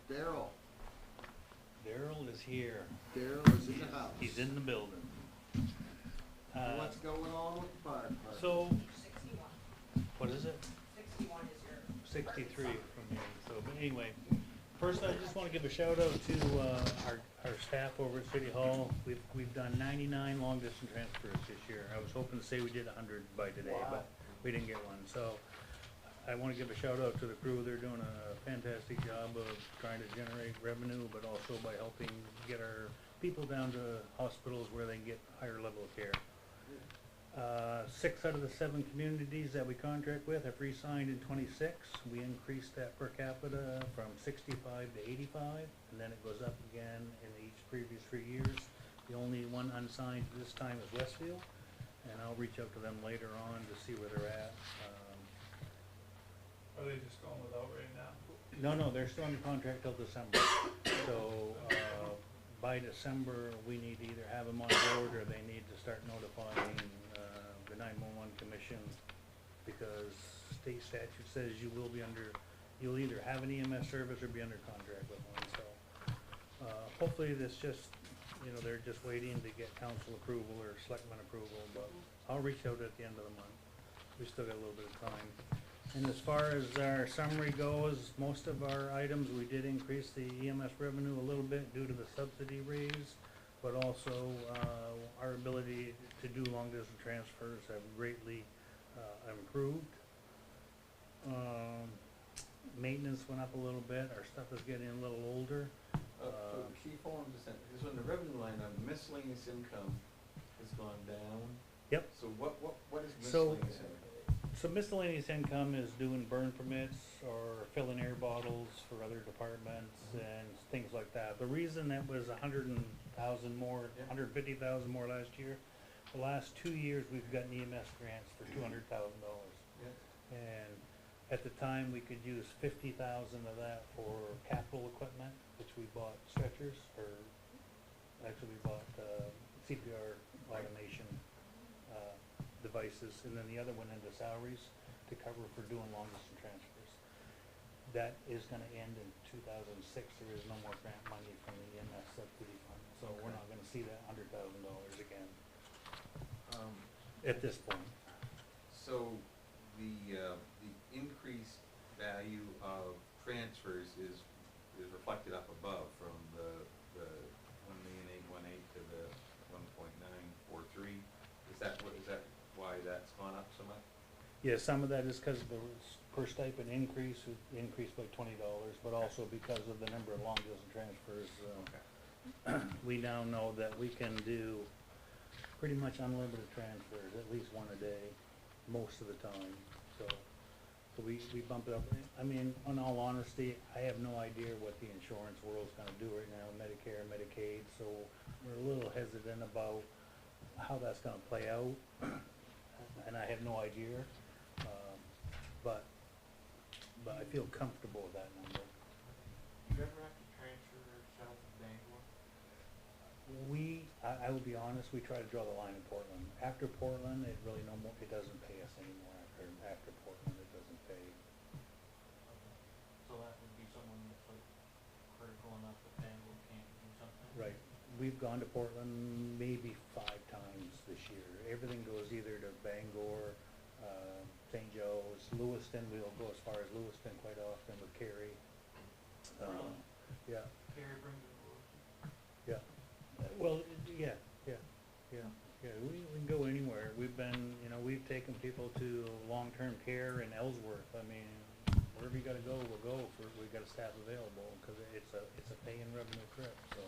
A: Daryl.
J: Daryl is here.
A: Daryl is in the house.
J: He's in the building.
A: What's going on with the fire department?
J: So,
C: 61.
J: what is it?
C: 61 is your.
J: 63 from me. So, but anyway, first I just want to give a shout out to our staff over at City Hall. We've done 99 long distance transfers this year. I was hoping to say we did 100 by today, but we didn't get one. So, I want to give a shout out to the crew. They're doing a fantastic job of trying to generate revenue, but also by helping get our people down to hospitals where they can get higher level of care. 6 out of the 7 communities that we contract with have re-signed in 26. We increased that per capita from 65 to 85, and then it goes up again in each previous 3 years. The only one unsigned this time is Westfield, and I'll reach out to them later on to see where they're at.
E: Are they just going without right now?
J: No, they're still under contract till December. So, by December, we need to either have them on board or they need to start notifying, the 911 commission, because state statute says you'll either have an EMS service or be under contract with one, so. Hopefully this just, they're just waiting to get council approval or selectmen approval, but I'll reach out at the end of the month. We still got a little bit of time. And as far as our summary goes, most of our items, we did increase the EMS revenue a little bit due to the subsidy raise, but also our ability to do long distance transfers have greatly improved. Maintenance went up a little bit. Our stuff is getting a little older.
G: So key form descent, because when the revenue line on miscellaneous income has gone down.
J: Yep.
G: So what is
J: So-
G: miscellaneous income?
J: So miscellaneous income is doing burn permits or filling air bottles for other departments and things like that. The reason that was 100,000 more,
G: Yeah.
J: 150,000 more last year, the last 2 years we've gotten EMS grants for $200,000.
G: Yeah.
J: And at the time, we could use 50,000 of that for capital equipment, which we bought stretchers, or actually we bought CPR automation devices, and then the other went into salaries to cover for doing long distance transfers. That is gonna end in 2006. There is no more grant money from the EMS subsidy fund, so we're not gonna see that $100,000 again at this point.
G: So the increased value of transfers is reflected up above from the 1,818,000 to the 1.943. Is that why that's gone up so much?
J: Yeah, some of that is because the per stipend increased by $20, but also because of the number of long distance transfers. We now know that we can do pretty much unlimited transfers, at least one a day, most of the time. So we bump it up. I mean, in all honesty, I have no idea what the insurance world's gonna do right now, Medicare, Medicaid, so we're a little hesitant about how that's gonna play out. And I have no idea, but I feel comfortable with that number.
D: You ever have to transfer south of Bangor?
J: I will be honest, we try to draw the line in Portland. After Portland, it really no more, it doesn't pay us anymore. After Portland, it doesn't pay.
D: So that would be someone that's like critical enough that Bangor can't do something?
J: Right. We've gone to Portland maybe 5 times this year. Everything goes either to Bangor, St. Joe's, Lewiston. We'll go as far as Lewiston quite often with Kerry.
D: Really?
J: Yeah,
D: Carrie brings it over.
J: yeah. Well, yeah, yeah, yeah, yeah. We can go anywhere. We've been, we've taken people to long-term care in Ellsworth. I mean, wherever you gotta go, we'll go. We've got a staff available because it's a pay and revenue trip. So,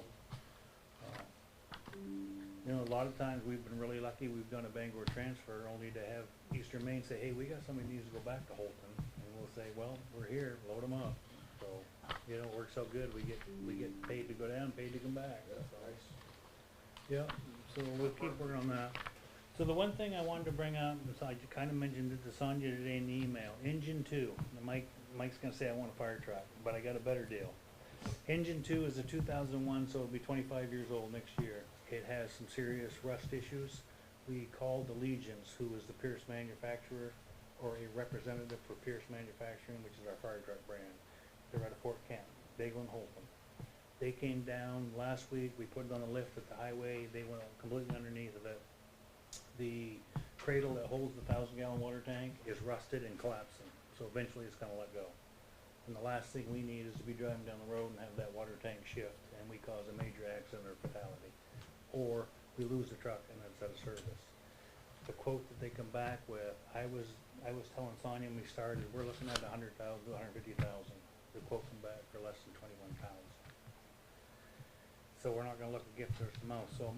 J: a lot of times we've been really lucky. We've done a Bangor transfer only to have Eastern Maine say, "Hey, we got somebody who needs to go back to Holton," and we'll say, "Well, we're here. Load them up." So, it works out good. We get paid to go down, paid to come back.
A: Yeah,
J: So.
A: nice.
J: Yeah, so we'll keep working on that. So the one thing I wanted to bring up, is I kind of mentioned it to Sonia today in the email, Engine 2. Now Mike's gonna say I want a fire truck, but I got a better deal. Engine 2 is a 2001, so it'll be 25 years old next year. It has some serious rust issues. We called Allegiance, who is the Pierce manufacturer, or a representative for Pierce Manufacturing, which is our fire truck brand. They're out of Fort Kent, Bagel and Holcomb. They came down last week, we put it on the lift at the highway, they went completely underneath of it. The cradle that holds the 1,000-gallon water tank is rusted and collapsing, so eventually it's gonna let go. And the last thing we need is to be driving down the road and have that water tank shift, and we cause a major accident or fatality. Or we lose the truck and it's out of service. The quote that they come back with, I was telling Sonia when we started, we're looking at 100,000 to 150,000. The quote come back for less than 21,000. So we're not gonna look a gift horse to mouth. So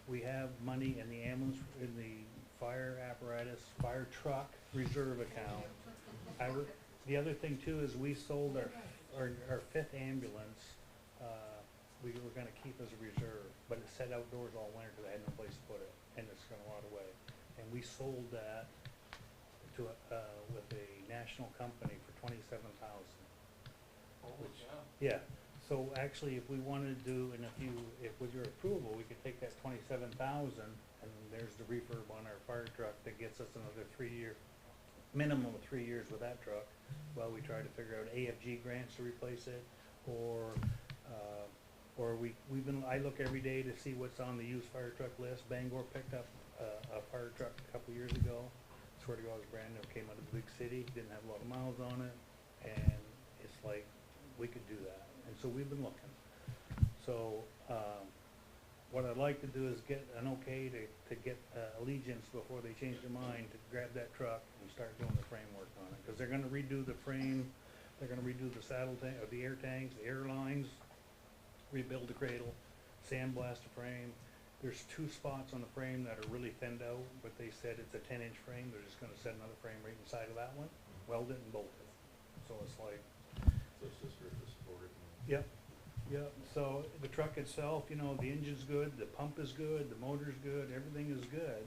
J: we have money in the ambulance, in the fire apparatus, fire truck reserve account. The other thing too is we sold our 5th ambulance, we were gonna keep as a reserve, but it sat outdoors all winter because I had no place to put it, and it's gonna rot away. And we sold that to, with a national company for 27,000.
D: Holy cow.
J: Yeah, so actually, if we wanted to do, and if with your approval, we could take that 27,000, and there's the refurb on our fire truck that gets us another 3-year, minimum of 3 years with that truck, while we try to figure out AFG grants to replace it, or I look every day to see what's on the used fire truck list. Bangor picked up a fire truck a couple years ago. Swear to God, it was brand new, came out of the big city, didn't have a lot of miles on it, and it's like, we could do that. And so we've been looking. So, what I'd like to do is get an okay to get Allegiance before they change their mind to grab that truck and start doing the framework on it. Cause they're gonna redo the frame, they're gonna redo the saddle tank, or the air tanks, the air lines, rebuild the cradle, sandblast the frame. There's 2 spots on the frame that are really thinned out, but they said it's a 10-inch frame. They're just gonna set another frame right inside of that one, weld it and bolt it. So it's like,
I: So it's just for to support it.
J: yep, yep. So the truck itself, the engine's good, the pump is good, the motor's good, everything is good.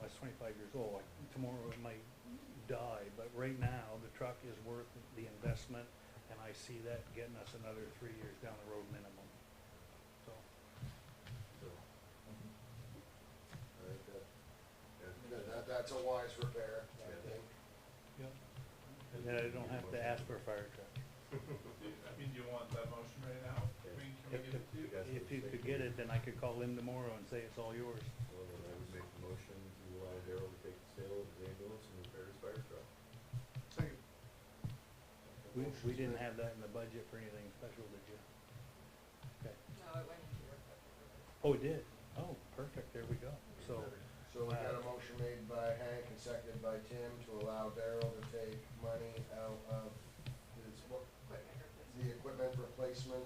J: It's 25 years old. Tomorrow it might die, but right now the truck is worth the investment, and I see that getting us another 3 years down the road minimum. So,
I: So,
A: I think
I: yeah.
A: that's a wise repair, I
I: Yeah.
A: think.
J: yep. And then I don't have to ask for a fire truck.
E: Do you want that motion right now? Can we
J: If,
E: give it to you?
J: if you could get it, then I could call him tomorrow and say it's all yours.
I: Well, then I would make the motion to allow Daryl to take the sale of his ambulance and repair his fire truck.
E: Second.
J: We didn't have that in the budget for anything special, did you? Okay.
C: No, it went into your budget.
J: Oh, it did? Oh, perfect, there we go. So,
A: So we got a motion made by Hank and seconded by Tim to allow Daryl to take money out of the equipment replacement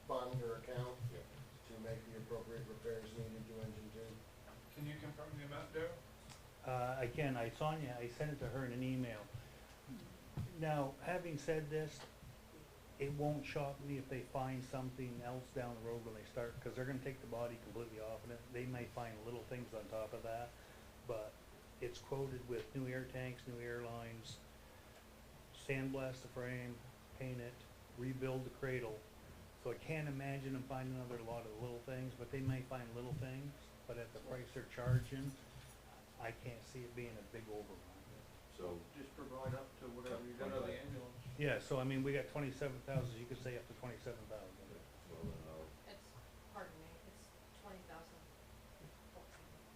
A: fund or account
I: Yeah.
A: to make the appropriate repairs needed to engine 2.
E: Can you confirm the amount, Daryl?
J: again, I sent it to her in an email. Now, having said this, it won't shock me if they find something else down the road when they start, because they're gonna take the body completely off of it. They may find little things on top of that, but it's quoted with new air tanks, new air lines, sandblast the frame, paint it, rebuild the cradle. So I can't imagine them finding another lot of little things, but they may find little things, but at the price they're charging, I can't see it being a big overrun.
I: So,
D: Just provide up to whatever you're
E: Out
D: gonna
E: of the
D: do.
E: ambulance.
J: Yeah, so I mean, we got 27,000, you could say up to 27,000.
I: well, then I'll,
C: It's, pardon me, it's 20,000.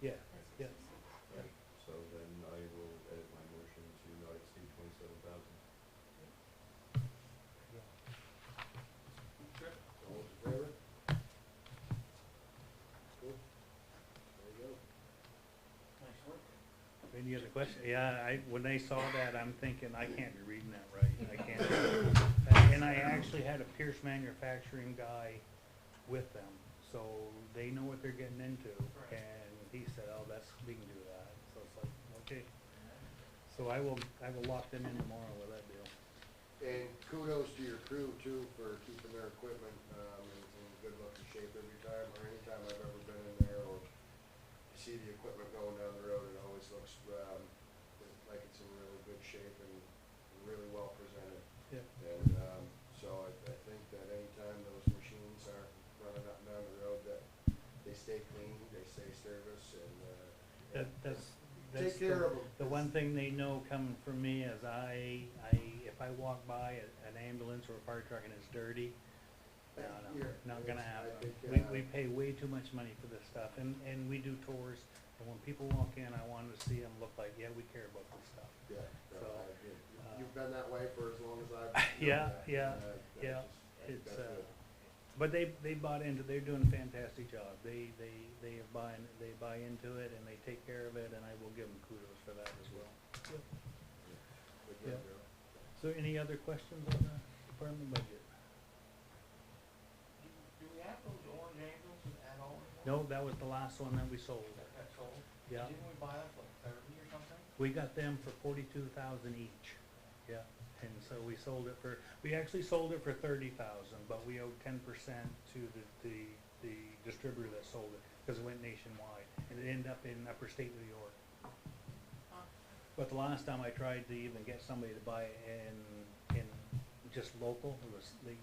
J: Yeah, yeah.
I: right, so then I will edit my motion to not exceed 27,000.
D: Sure.
A: All those in favor? Cool. There you go.
D: Nice work.
J: Any other question? Yeah, when they saw that, I'm thinking, I can't be reading that right, I can't. And I actually had a Pierce Manufacturing guy with them, so they know what they're getting into.
D: Right.
J: And he said, oh, we can do that, so it's like, okay. So I will lock them in tomorrow with that deal.
A: And kudos to your crew too for keeping their equipment, in good looking shape every time, or anytime I've ever been in there, or you see the equipment going down the road, it always looks, like it's in really good shape and really well presented.
J: Yeah.
A: And, so I think that anytime those machines are running up and down the road, that they stay clean, they stay service, and,
J: That's
A: take care of them.
J: the one thing they know coming from me is if I walk by an ambulance or a fire truck and it's dirty,
A: Yeah,
J: not gonna
A: it's- I
J: happen.
A: think,
J: We pay way too much money for this stuff, and we do tours, and when people walk in, I want to see them look like, yeah, we care about this stuff.
A: Yeah, no,
J: So,
A: you've been that way for as long as I've.
J: Yeah,
A: known that,
J: yeah,
A: and,
J: yeah.
A: I think
J: It's,
A: that's good.
J: but they bought into, they're doing a fantastic job. They buy into it and they take care of it, and I will give them kudos for that as well.
A: Good
J: yeah.
A: job, Joe.
J: So any other questions on the department budget?
D: Do we have those orange ambulances at all anymore?
J: No, that was the last one that we sold.
D: That's sold?
J: Yeah.
D: Didn't we buy that for like 30 or something?
J: We got them for 42,000 each. Yeah, and so we sold it for, we actually sold it for 30,000, but we owed 10% to the distributor that sold it, because it went nationwide, and it ended up in upper state New York.
D: Huh.
J: But the last time I tried to even get somebody to buy it in just local, it was the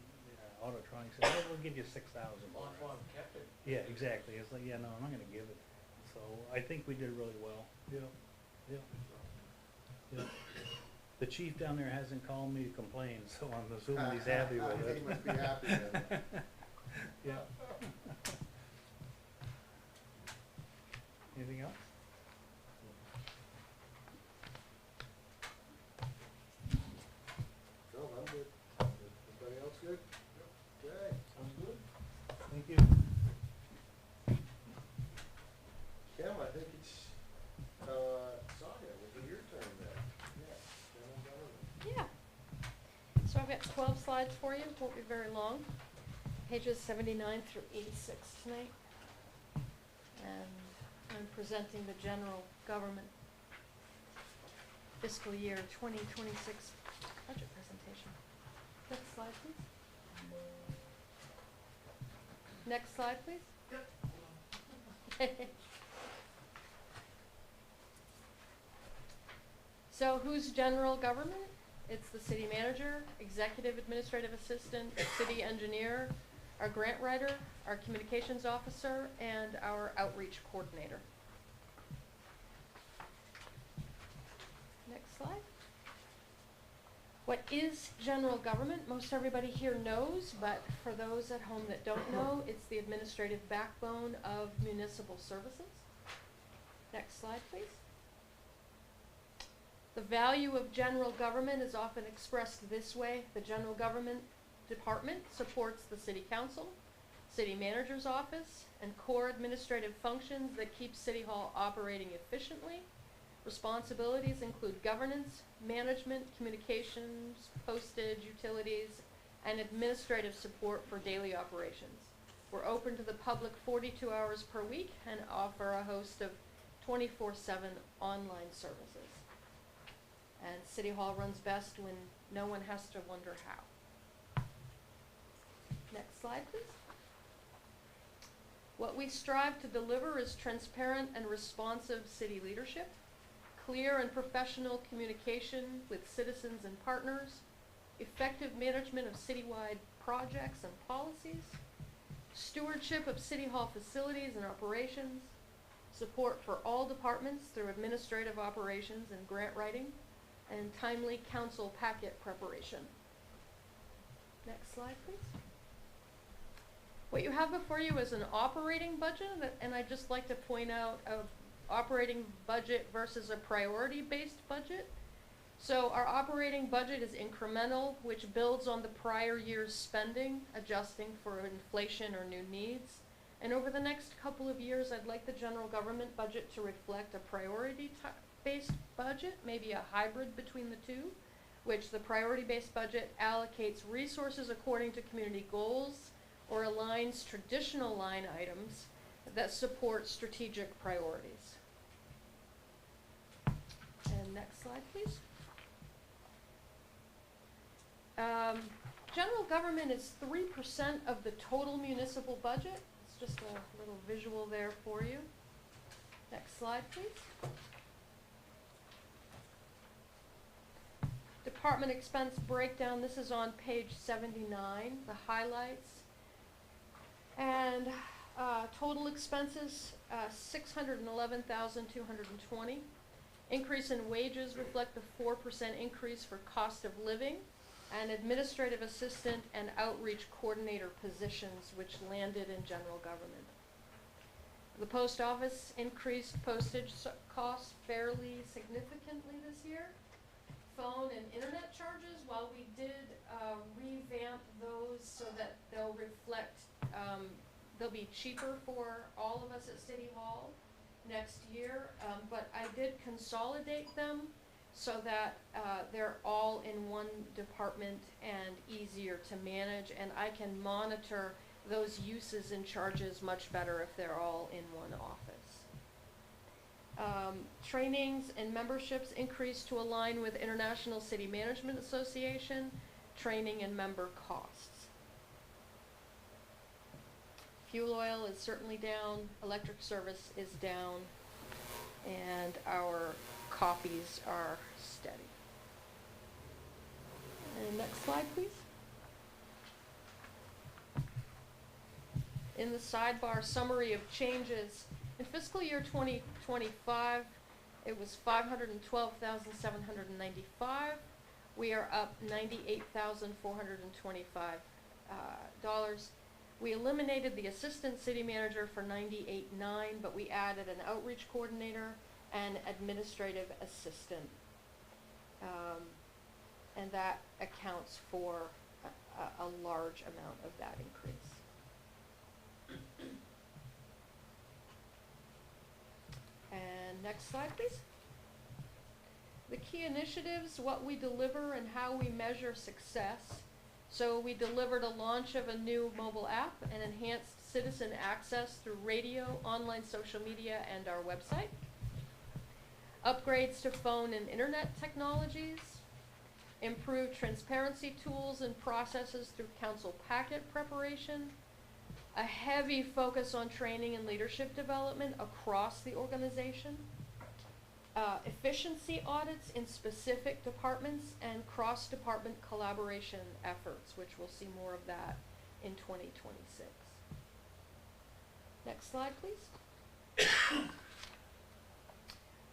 J: Autotronics said, oh, we'll give you 6,000
D: Well,
J: for
D: that's
J: it.
D: why we kept it.
J: Yeah, exactly. It's like, yeah, no, I'm not gonna give it. So I think we did really well. Yeah, yeah, yeah. The chief down there hasn't called me to complain, so I'm assuming he's happy with it.
A: He must be happy then.
J: Yeah. Anything else?
A: No, I'm good. Anybody else good? Okay.
D: Sounds good.
J: Thank you.
A: Kim, I think it's, Sonia, it'll be your turn then. Yeah, general government.
K: Yeah. So I've got 12 slides for you, won't be very long. Pages 79 through 86 tonight. And I'm presenting the general government fiscal year 2026 budget presentation. Next slide, please. Next slide, please. So who's general government? It's the city manager, executive administrative assistant, city engineer, our grant writer, our communications officer, and our outreach coordinator. Next slide. What is general government? Most everybody here knows, but for those at home that don't know, it's the administrative backbone of municipal services. Next slide, please. The value of general government is often expressed this way. The general government department supports the city council, city manager's office, and core administrative functions that keep City Hall operating efficiently. Responsibilities include governance, management, communications, postage, utilities, and administrative support for daily operations. We're open to the public 42 hours per week and offer a host of 24/7 online services. And City Hall runs best when no one has to wonder how. Next slide, please. What we strive to deliver is transparent and responsive city leadership, clear and professional communication with citizens and partners, effective management of citywide projects and policies, stewardship of City Hall facilities and operations, support for all departments through administrative operations and grant writing, and timely council packet preparation. Next slide, please. What you have before you is an operating budget, and I'd just like to point out a operating budget versus a priority-based budget. So our operating budget is incremental, which builds on the prior year's spending, adjusting for inflation or new needs. And over the next couple of years, I'd like the general government budget to reflect a priority-based budget, maybe a hybrid between the two, which the priority-based budget allocates resources according to community goals or aligns traditional line items that support strategic priorities. And next slide, please. General government is 3% of the total municipal budget. It's just a little visual there for you. Next slide, please. Department expense breakdown, this is on page 79, the highlights. And total expenses, $611,220. Increase in wages reflect the 4% increase for cost of living, and administrative assistant and outreach coordinator positions, which landed in general government. The post office increased postage costs fairly significantly this year. Phone and internet charges, while we did revamp those so that they'll reflect, they'll be cheaper for all of us at City Hall next year, but I did consolidate them so that they're all in one department and easier to manage, and I can monitor those uses and charges much better if they're all in one office. Trainings and memberships increased to align with International City Management Association training and member costs. Fuel oil is certainly down, electric service is down, and our copies are steady. And next slide, please. In the sidebar summary of changes, in fiscal year 2025, it was $512,795. We are up $98,425. We eliminated the assistant city manager for $98,900, but we added an outreach coordinator and administrative assistant. And that accounts for a large amount of that increase. And next slide, please. The key initiatives, what we deliver and how we measure success. So we delivered a launch of a new mobile app and enhanced citizen access through radio, online social media, and our website. Upgrades to phone and internet technologies. Improved transparency tools and processes through council packet preparation. A heavy focus on training and leadership development across the organization. Efficiency audits in specific departments and cross-department collaboration efforts, which we'll see more of that in 2026. Next slide, please.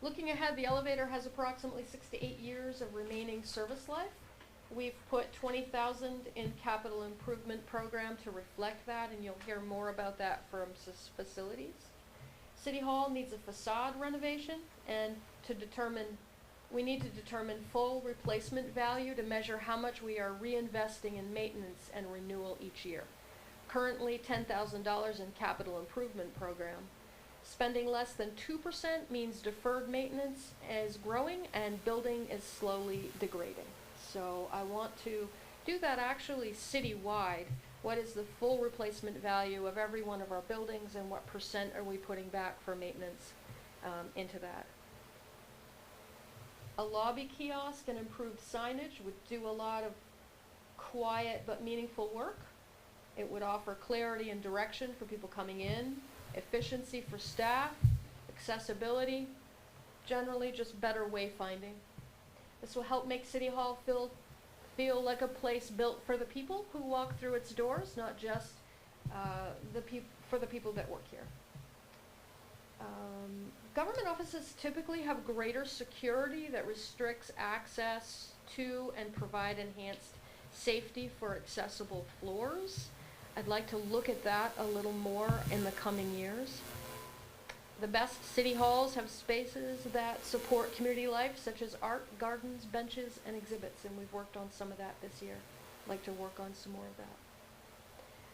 K: Looking ahead, the elevator has approximately 6 to 8 years of remaining service life. We've put $20,000 in capital improvement program to reflect that, and you'll hear more about that from facilities. City Hall needs a facade renovation, and we need to determine full replacement value to measure how much we are reinvesting in maintenance and renewal each year. Currently, $10,000 in capital improvement program. Spending less than 2% means deferred maintenance is growing and building is slowly degrading. So I want to do that actually citywide. What is the full replacement value of every one of our buildings, and what percent are we putting back for maintenance into that? A lobby kiosk and improved signage would do a lot of quiet but meaningful work. It would offer clarity and direction for people coming in, efficiency for staff, accessibility, generally just better wayfinding. This will help make City Hall feel feel like a place built for the people who walk through its doors, not just for the people that work here. Government offices typically have greater security that restricts access to and provide enhanced safety for accessible floors. I'd like to look at that a little more in the coming years. The best city halls have spaces that support community life, such as art, gardens, benches, and exhibits, and we've worked on some of that this year. I'd like to work on some more of that.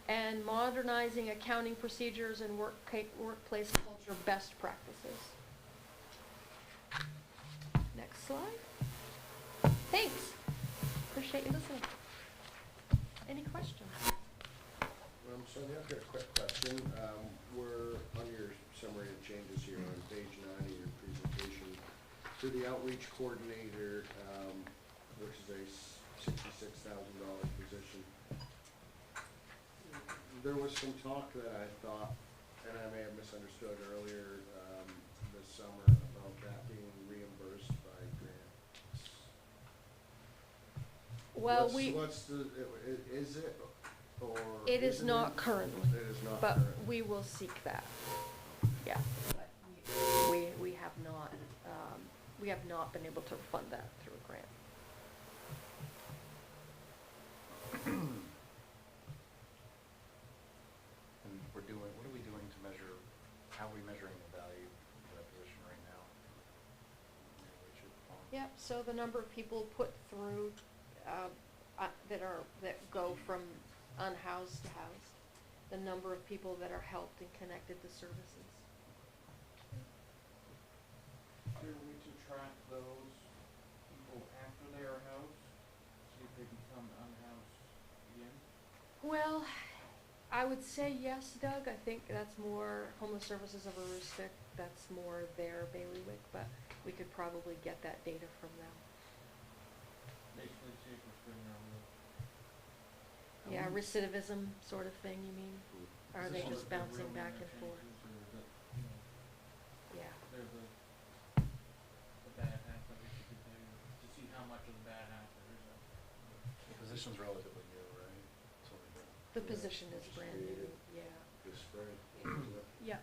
K: And modernizing accounting procedures and workplace culture best practices. Next slide. Thanks. Appreciate you listening. Any questions?
A: Sonia, I've got a quick question. We're on your summary of changes here on page 9 of your presentation. To the outreach coordinator, which is a $66,000 position. There was some talk that I thought, and I may have misunderstood earlier this summer, about that being reimbursed by grants.
K: Well,
A: is it, or?
K: It is
A: isn't
K: not
A: it?
K: currently,
A: It is not
K: but
A: current.
K: we will seek that. Yeah. But we have not been able to fund that through a grant.
H: And what are we doing to measure, how are we measuring the value of that position right now?
K: Yep, so the number of people put through, that go from unhoused to housed, the number of people that are helped and connected to services.
D: Are we to track those people after they are housed, see if they become unhoused again?
K: Well, I would say yes, Doug. I think that's more Homeless Services of Aroostook. That's more their bailiwick, but we could probably get that data from them.
D: Basically, see if we're spreading our wheels.
K: Yeah, recidivism sort of thing, you mean? Are they
D: Or
K: just
D: if they're
K: bouncing
D: ruining
K: back
D: their
K: and forth?
D: chances, or that,
K: Yeah.
D: there's a bad half of it, you could do, to see how much of the bad half there is.
H: The position's relatively new, right? So we don't-
K: The position is
A: Just
K: brand new,
A: created.
K: yeah.
A: This spring.
K: Yeah.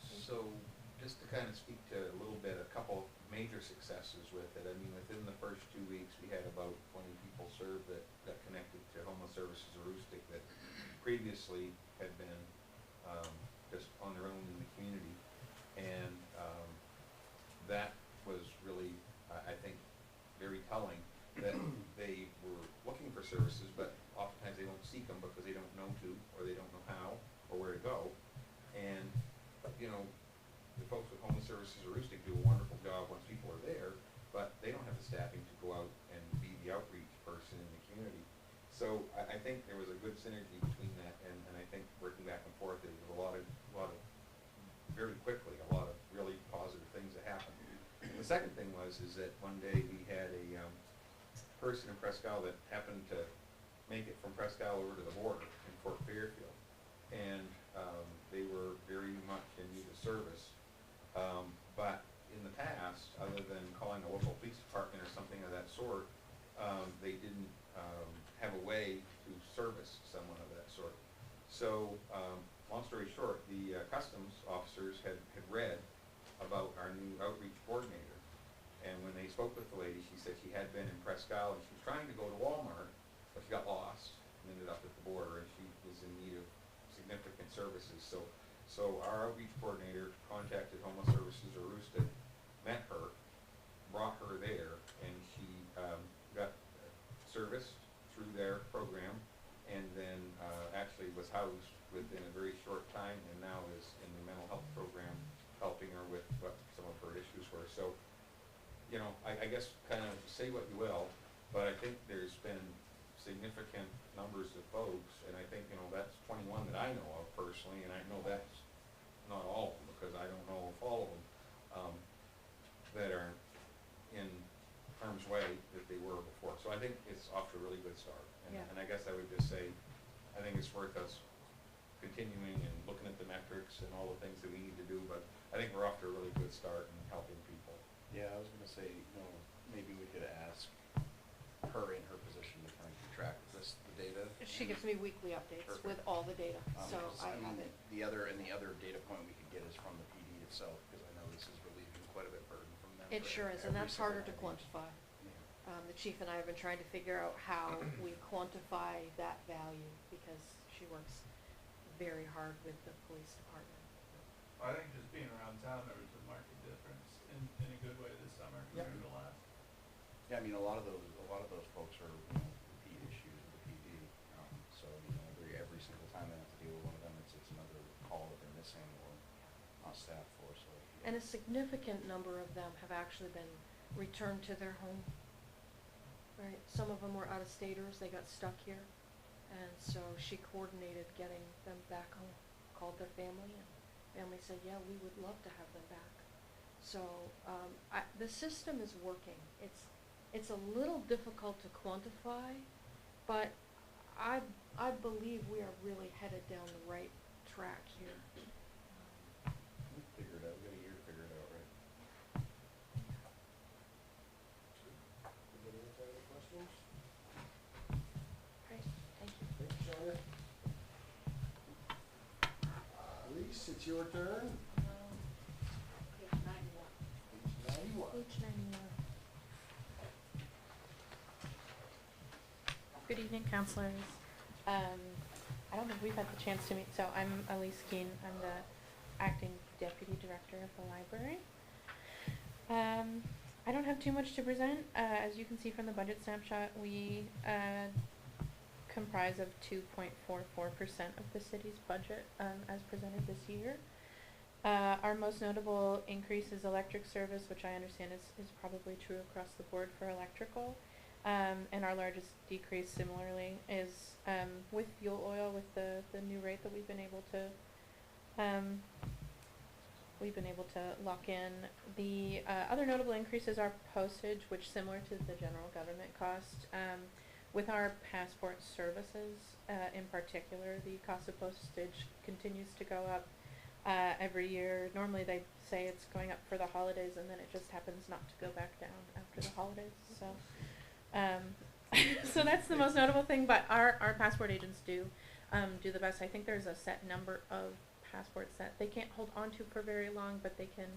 G: So, just to kind of speak to a little bit, a couple major successes with it. I mean, within the first 2 weeks, we had about 20 people served that connected to Homeless Services Aroostook that previously had been just on their own in the community. And that was really, I think, very telling that they were looking for services, but oftentimes they don't seek them because they don't know to, or they don't know how, or where to go. And, you know, the folks with Homeless Services Aroostook do a wonderful job once people are there, but they don't have the staffing to go out and be the outreach person in the community. So I think there was a good synergy between that, and I think working back and forth, there was a lot of very quickly, a lot of really positive things that happened. The second thing is that one day we had a person in Presque that happened to make it from Presque over to the border in Fort Fairfield, and they were very much in need of service. But in the past, other than calling a local police department or something of that sort, they didn't have a way to service someone of that sort. So, long story short, the customs officers had read about our new outreach coordinator. And when they spoke with the lady, she said she had been in Presque and she was trying to go to Walmart, but she got lost and ended up at the border, and she was in need of significant services. So our outreach coordinator contacted Homeless Services Aroostook, met her, brought her there, and she got serviced through their program, and then actually was housed within a very short time, and now is in the mental health program, helping her with what some of her issues were. So, you know, I guess kind of say what you will, but I think there's been significant numbers of folks, and I think, you know, that's 21 that I know of personally, and I know that's not all of them, because I don't know of all of them, that are in harm's way that they were before. So I think it's off to a really good start. And,
K: Yeah.
G: and I guess I would just say, I think it's worth us continuing and looking at the metrics and all the things that we need to do, but I think we're off to a really good start in helping people.
H: Yeah, I was gonna say, maybe we could ask her in her position
K: She gives me weekly updates with
L: Perfect.
K: all the data, so
L: Because,
K: I
L: mean,
K: have it.
L: the other data point we could get is from the PD itself, because I know this is relieving quite a bit burden from them.
K: It
L: for
K: sure is, and
L: every
K: that's
L: single
K: harder to
L: one of these.
K: quantify.
L: Yeah.
K: The chief and I have been trying to figure out how we quantify that value, because she works very hard with the police department.
E: I think just being around town, there was a marked difference in a good way this summer
L: Yep.
E: compared to last.
L: Yeah, I mean, a lot of those folks are, repeat issues with the PD. So, every single time they have to deal with one of them, it's another call that they're missing or not staffed for, so. yeah.
K: And a significant number of them have actually been returned to their home. Right, some of them were out-of-staters, they got stuck here, and so she coordinated getting them back home, called their family, and family said, yeah, we would love to have them back. So, the system is working. It's a little difficult to quantify, but I believe we are really headed down the right track here.
L: We'll figure it out, we got a year to figure it out, right?
A: Anybody else have any questions?
K: Great, thank you.
A: Thank you, Shawna. Elise, it's your turn.
C: Page 91.
A: Page 91.
K: Page 91.
M: Good evening, counselors. I don't think we've had the chance to meet, so I'm Elise Keene. I'm the acting deputy director of the library. I don't have too much to present. As you can see from the budget snapshot, we comprise of 2.44% of the city's budget as presented this year. Our most notable increase is electric service, which I understand is probably true across the board for electrical. And our largest decrease similarly is with fuel oil, with the new rate that we've been able to lock in. The other notable increases are postage, which similar to the general government cost. With our passport services in particular, the cost of postage continues to go up every year. Normally they say it's going up for the holidays, and then it just happens not to go back down after the holidays. So, so that's the most notable thing. But our passport agents do the best. I think there's a set number of passports that they can't hold on to for very long, but they can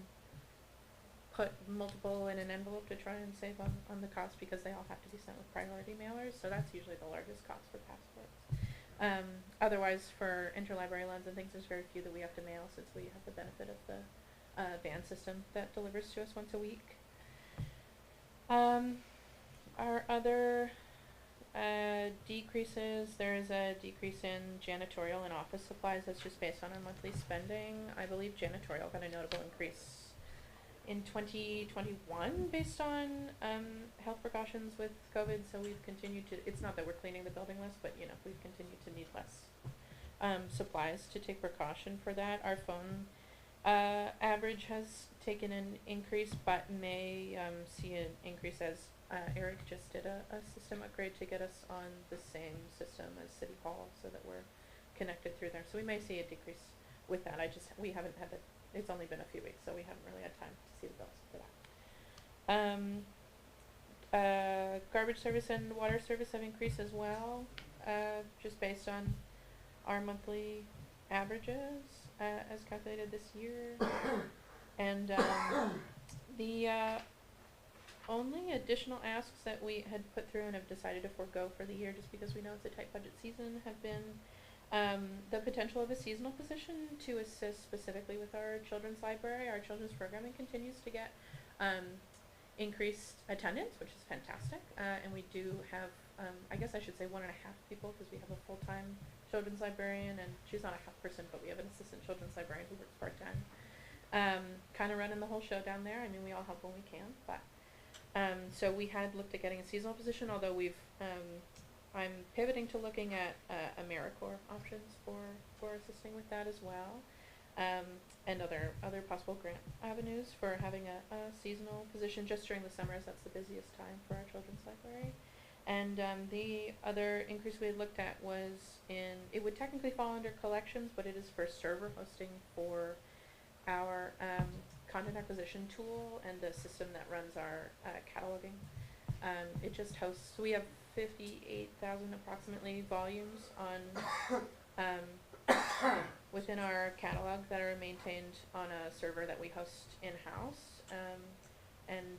M: put multiple in an envelope to try and save on the cost, because they all have to be sent with priority mailers. So that's usually the largest cost for passports. Otherwise, for interlibrary loans and things, there's very few that we have to mail, since we have the benefit of the van system that delivers to us once a week. Our other decreases, there is a decrease in janitorial and office supplies. That's just based on our monthly spending. I believe janitorial got a notable increase in 2021 based on health precautions with COVID. So we've continued to, it's not that we're cleaning the building less, but we've continued to need less supplies to take precaution for that. Our phone average has taken an increase, but may see an increase as Eric just did a system upgrade to get us on the same system as City Hall, so that we're connected through there. So we may see a decrease with that. We haven't had it's only been a few weeks, so we haven't really had time to see the bills for that. Garbage service and water service have increased as well, just based on our monthly averages as calculated this year. And the only additional asks that we had put through and have decided to forego for the year, just because we know it's a tight budget season, have been the potential of a seasonal position to assist specifically with our children's library. Our children's programming continues to get increased attendance, which is fantastic, and we do have, I guess I should say 1.5 people, because we have a full-time children's librarian, and she's not a half person, but we have an assistant children's librarian who works part-time, kind of running the whole show down there. I mean, we all help when we can, but so we had looked at getting a seasonal position, although we've I'm pivoting to looking at AmeriCorps options for assisting with that as well, and other possible grant avenues for having a seasonal position just during the summers. That's the busiest time for our children's library. And the other increase we had looked at was it would technically fall under collections, but it is for server hosting for our content acquisition tool and the system that runs our cataloging. It just hosts, we have 58,000 approximately volumes on, within our catalog that are maintained on a server that we host in-house. And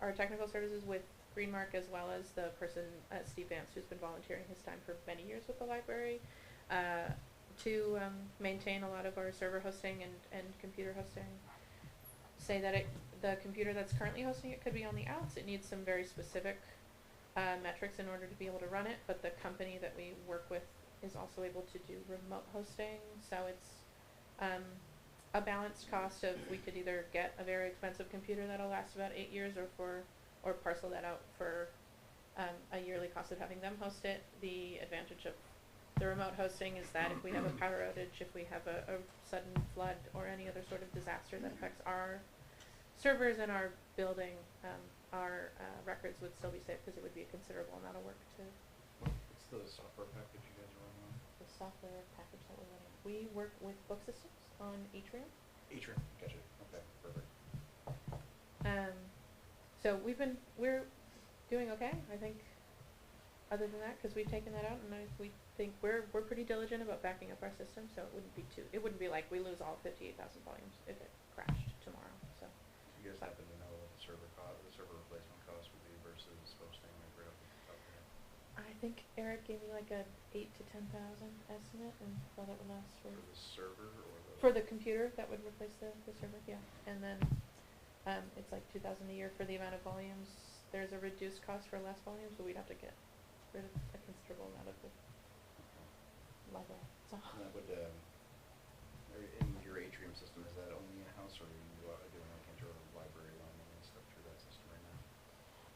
M: our technical services with Greenmark, as well as the person, Steve Vance, who's been volunteering his time for many years with the library, to maintain a lot of our server hosting and computer hosting. Say that the computer that's currently hosting it could be on the outs. It needs some very specific metrics in order to be able to run it, but the company that we work with is also able to do remote hosting, so it's a balanced cost of, we could either get a very expensive computer that'll last about 8 years, or parcel that out for a yearly cost of having them host it. The advantage of the remote hosting is that if we have a power outage, if we have a sudden flood or any other sort of disaster that affects our servers in our building, our records would still be safe, because it would be a considerable amount of work to
L: What's the software package you guys are running on?
M: the software package that we're running. We work with Book Systems on Atrium.
L: Atrium, gotcha, okay, perfect.
M: So we're doing okay, I think, other than that, because we've taken that out, and we think we're pretty diligent about backing up our system, so it wouldn't be like we lose all 58,000 volumes if it crashed tomorrow, so.
L: Do you guys happen to know what the server replacement cost would be versus hosting, like right off the top of your head?
M: I think Eric gave me like a 8,000 to 10,000 estimate, and thought it would last
L: For the server or the?
M: for the computer that would replace the server, yeah. And then it's like 2,000 a year for the amount of volumes. There's a reduced cost for less volumes, but we'd have to get rid of a considerable amount of the library. So
L: And that would, in your Atrium system, is that only in-house, or are you doing like interlibrary loaning and stuff through that system right now?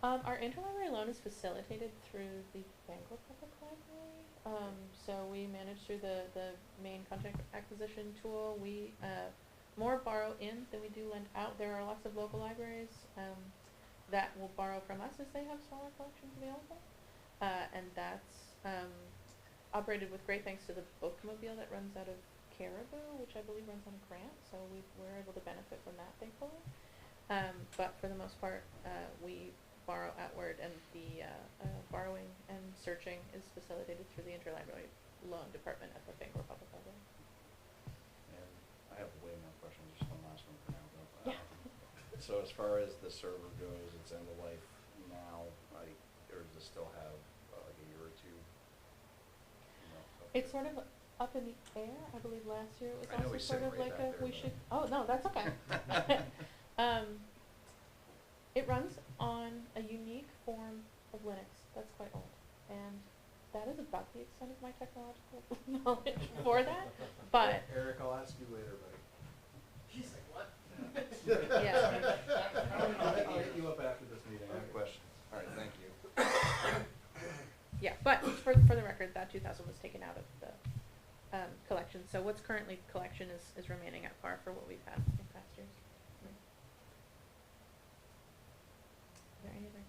M: our interlibrary loan is facilitated through the Bangor Public Library. So we manage through the main content acquisition tool. We more borrow in than we do lend out. There are lots of local libraries that will borrow from us as they have smaller collections available. And that's operated with great thanks to the bookmobile that runs out of Caribou, which I believe runs on a grant, so we're able to benefit from that, thankfully. But for the most part, we borrow outward, and the borrowing and searching is facilitated through the interlibrary loan department at the Bangor Public Library.
L: And I have way more questions, just one last one for now, though.
M: Yeah.
L: So as far as the server goes, it's end of life now, or does it still have like a year or two? You know, so
M: It's sort of up in the air. I believe last year it was
L: I know
M: also
L: we
M: sort
L: sit
M: of
L: way
M: like
L: back there,
M: we
L: but-
M: should. Oh no, that's okay. It runs on a unique form of Linux that's quite old, and that is about the extent of my technological knowledge for that. But
A: Eric, I'll ask you later, buddy.
C: He's like, what?
M: yeah,
L: I'll hit you up after this meeting, I have questions. All right, thank you.
M: yeah. But for the record, that 2,000 was taken out of the collection. So what's currently collection is remaining at par for what we've had in past years. Are there any other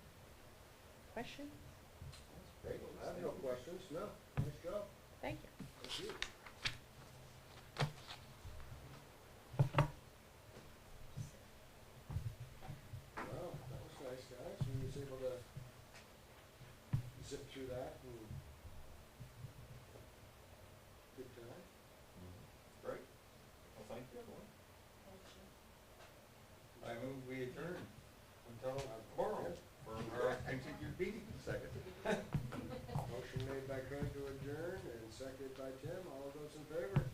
M: questions?
A: Great, I have no questions, no, nice job,
M: Thank you.
A: thank you. Wow, that was nice, guys, we was able to zip through that and good time.
G: Great. Well, thank you, everyone. I move we adjourn until tomorrow for our continued meeting. Second.
A: Motion made by Craig to adjourn and seconded by Tim, all of those in favor?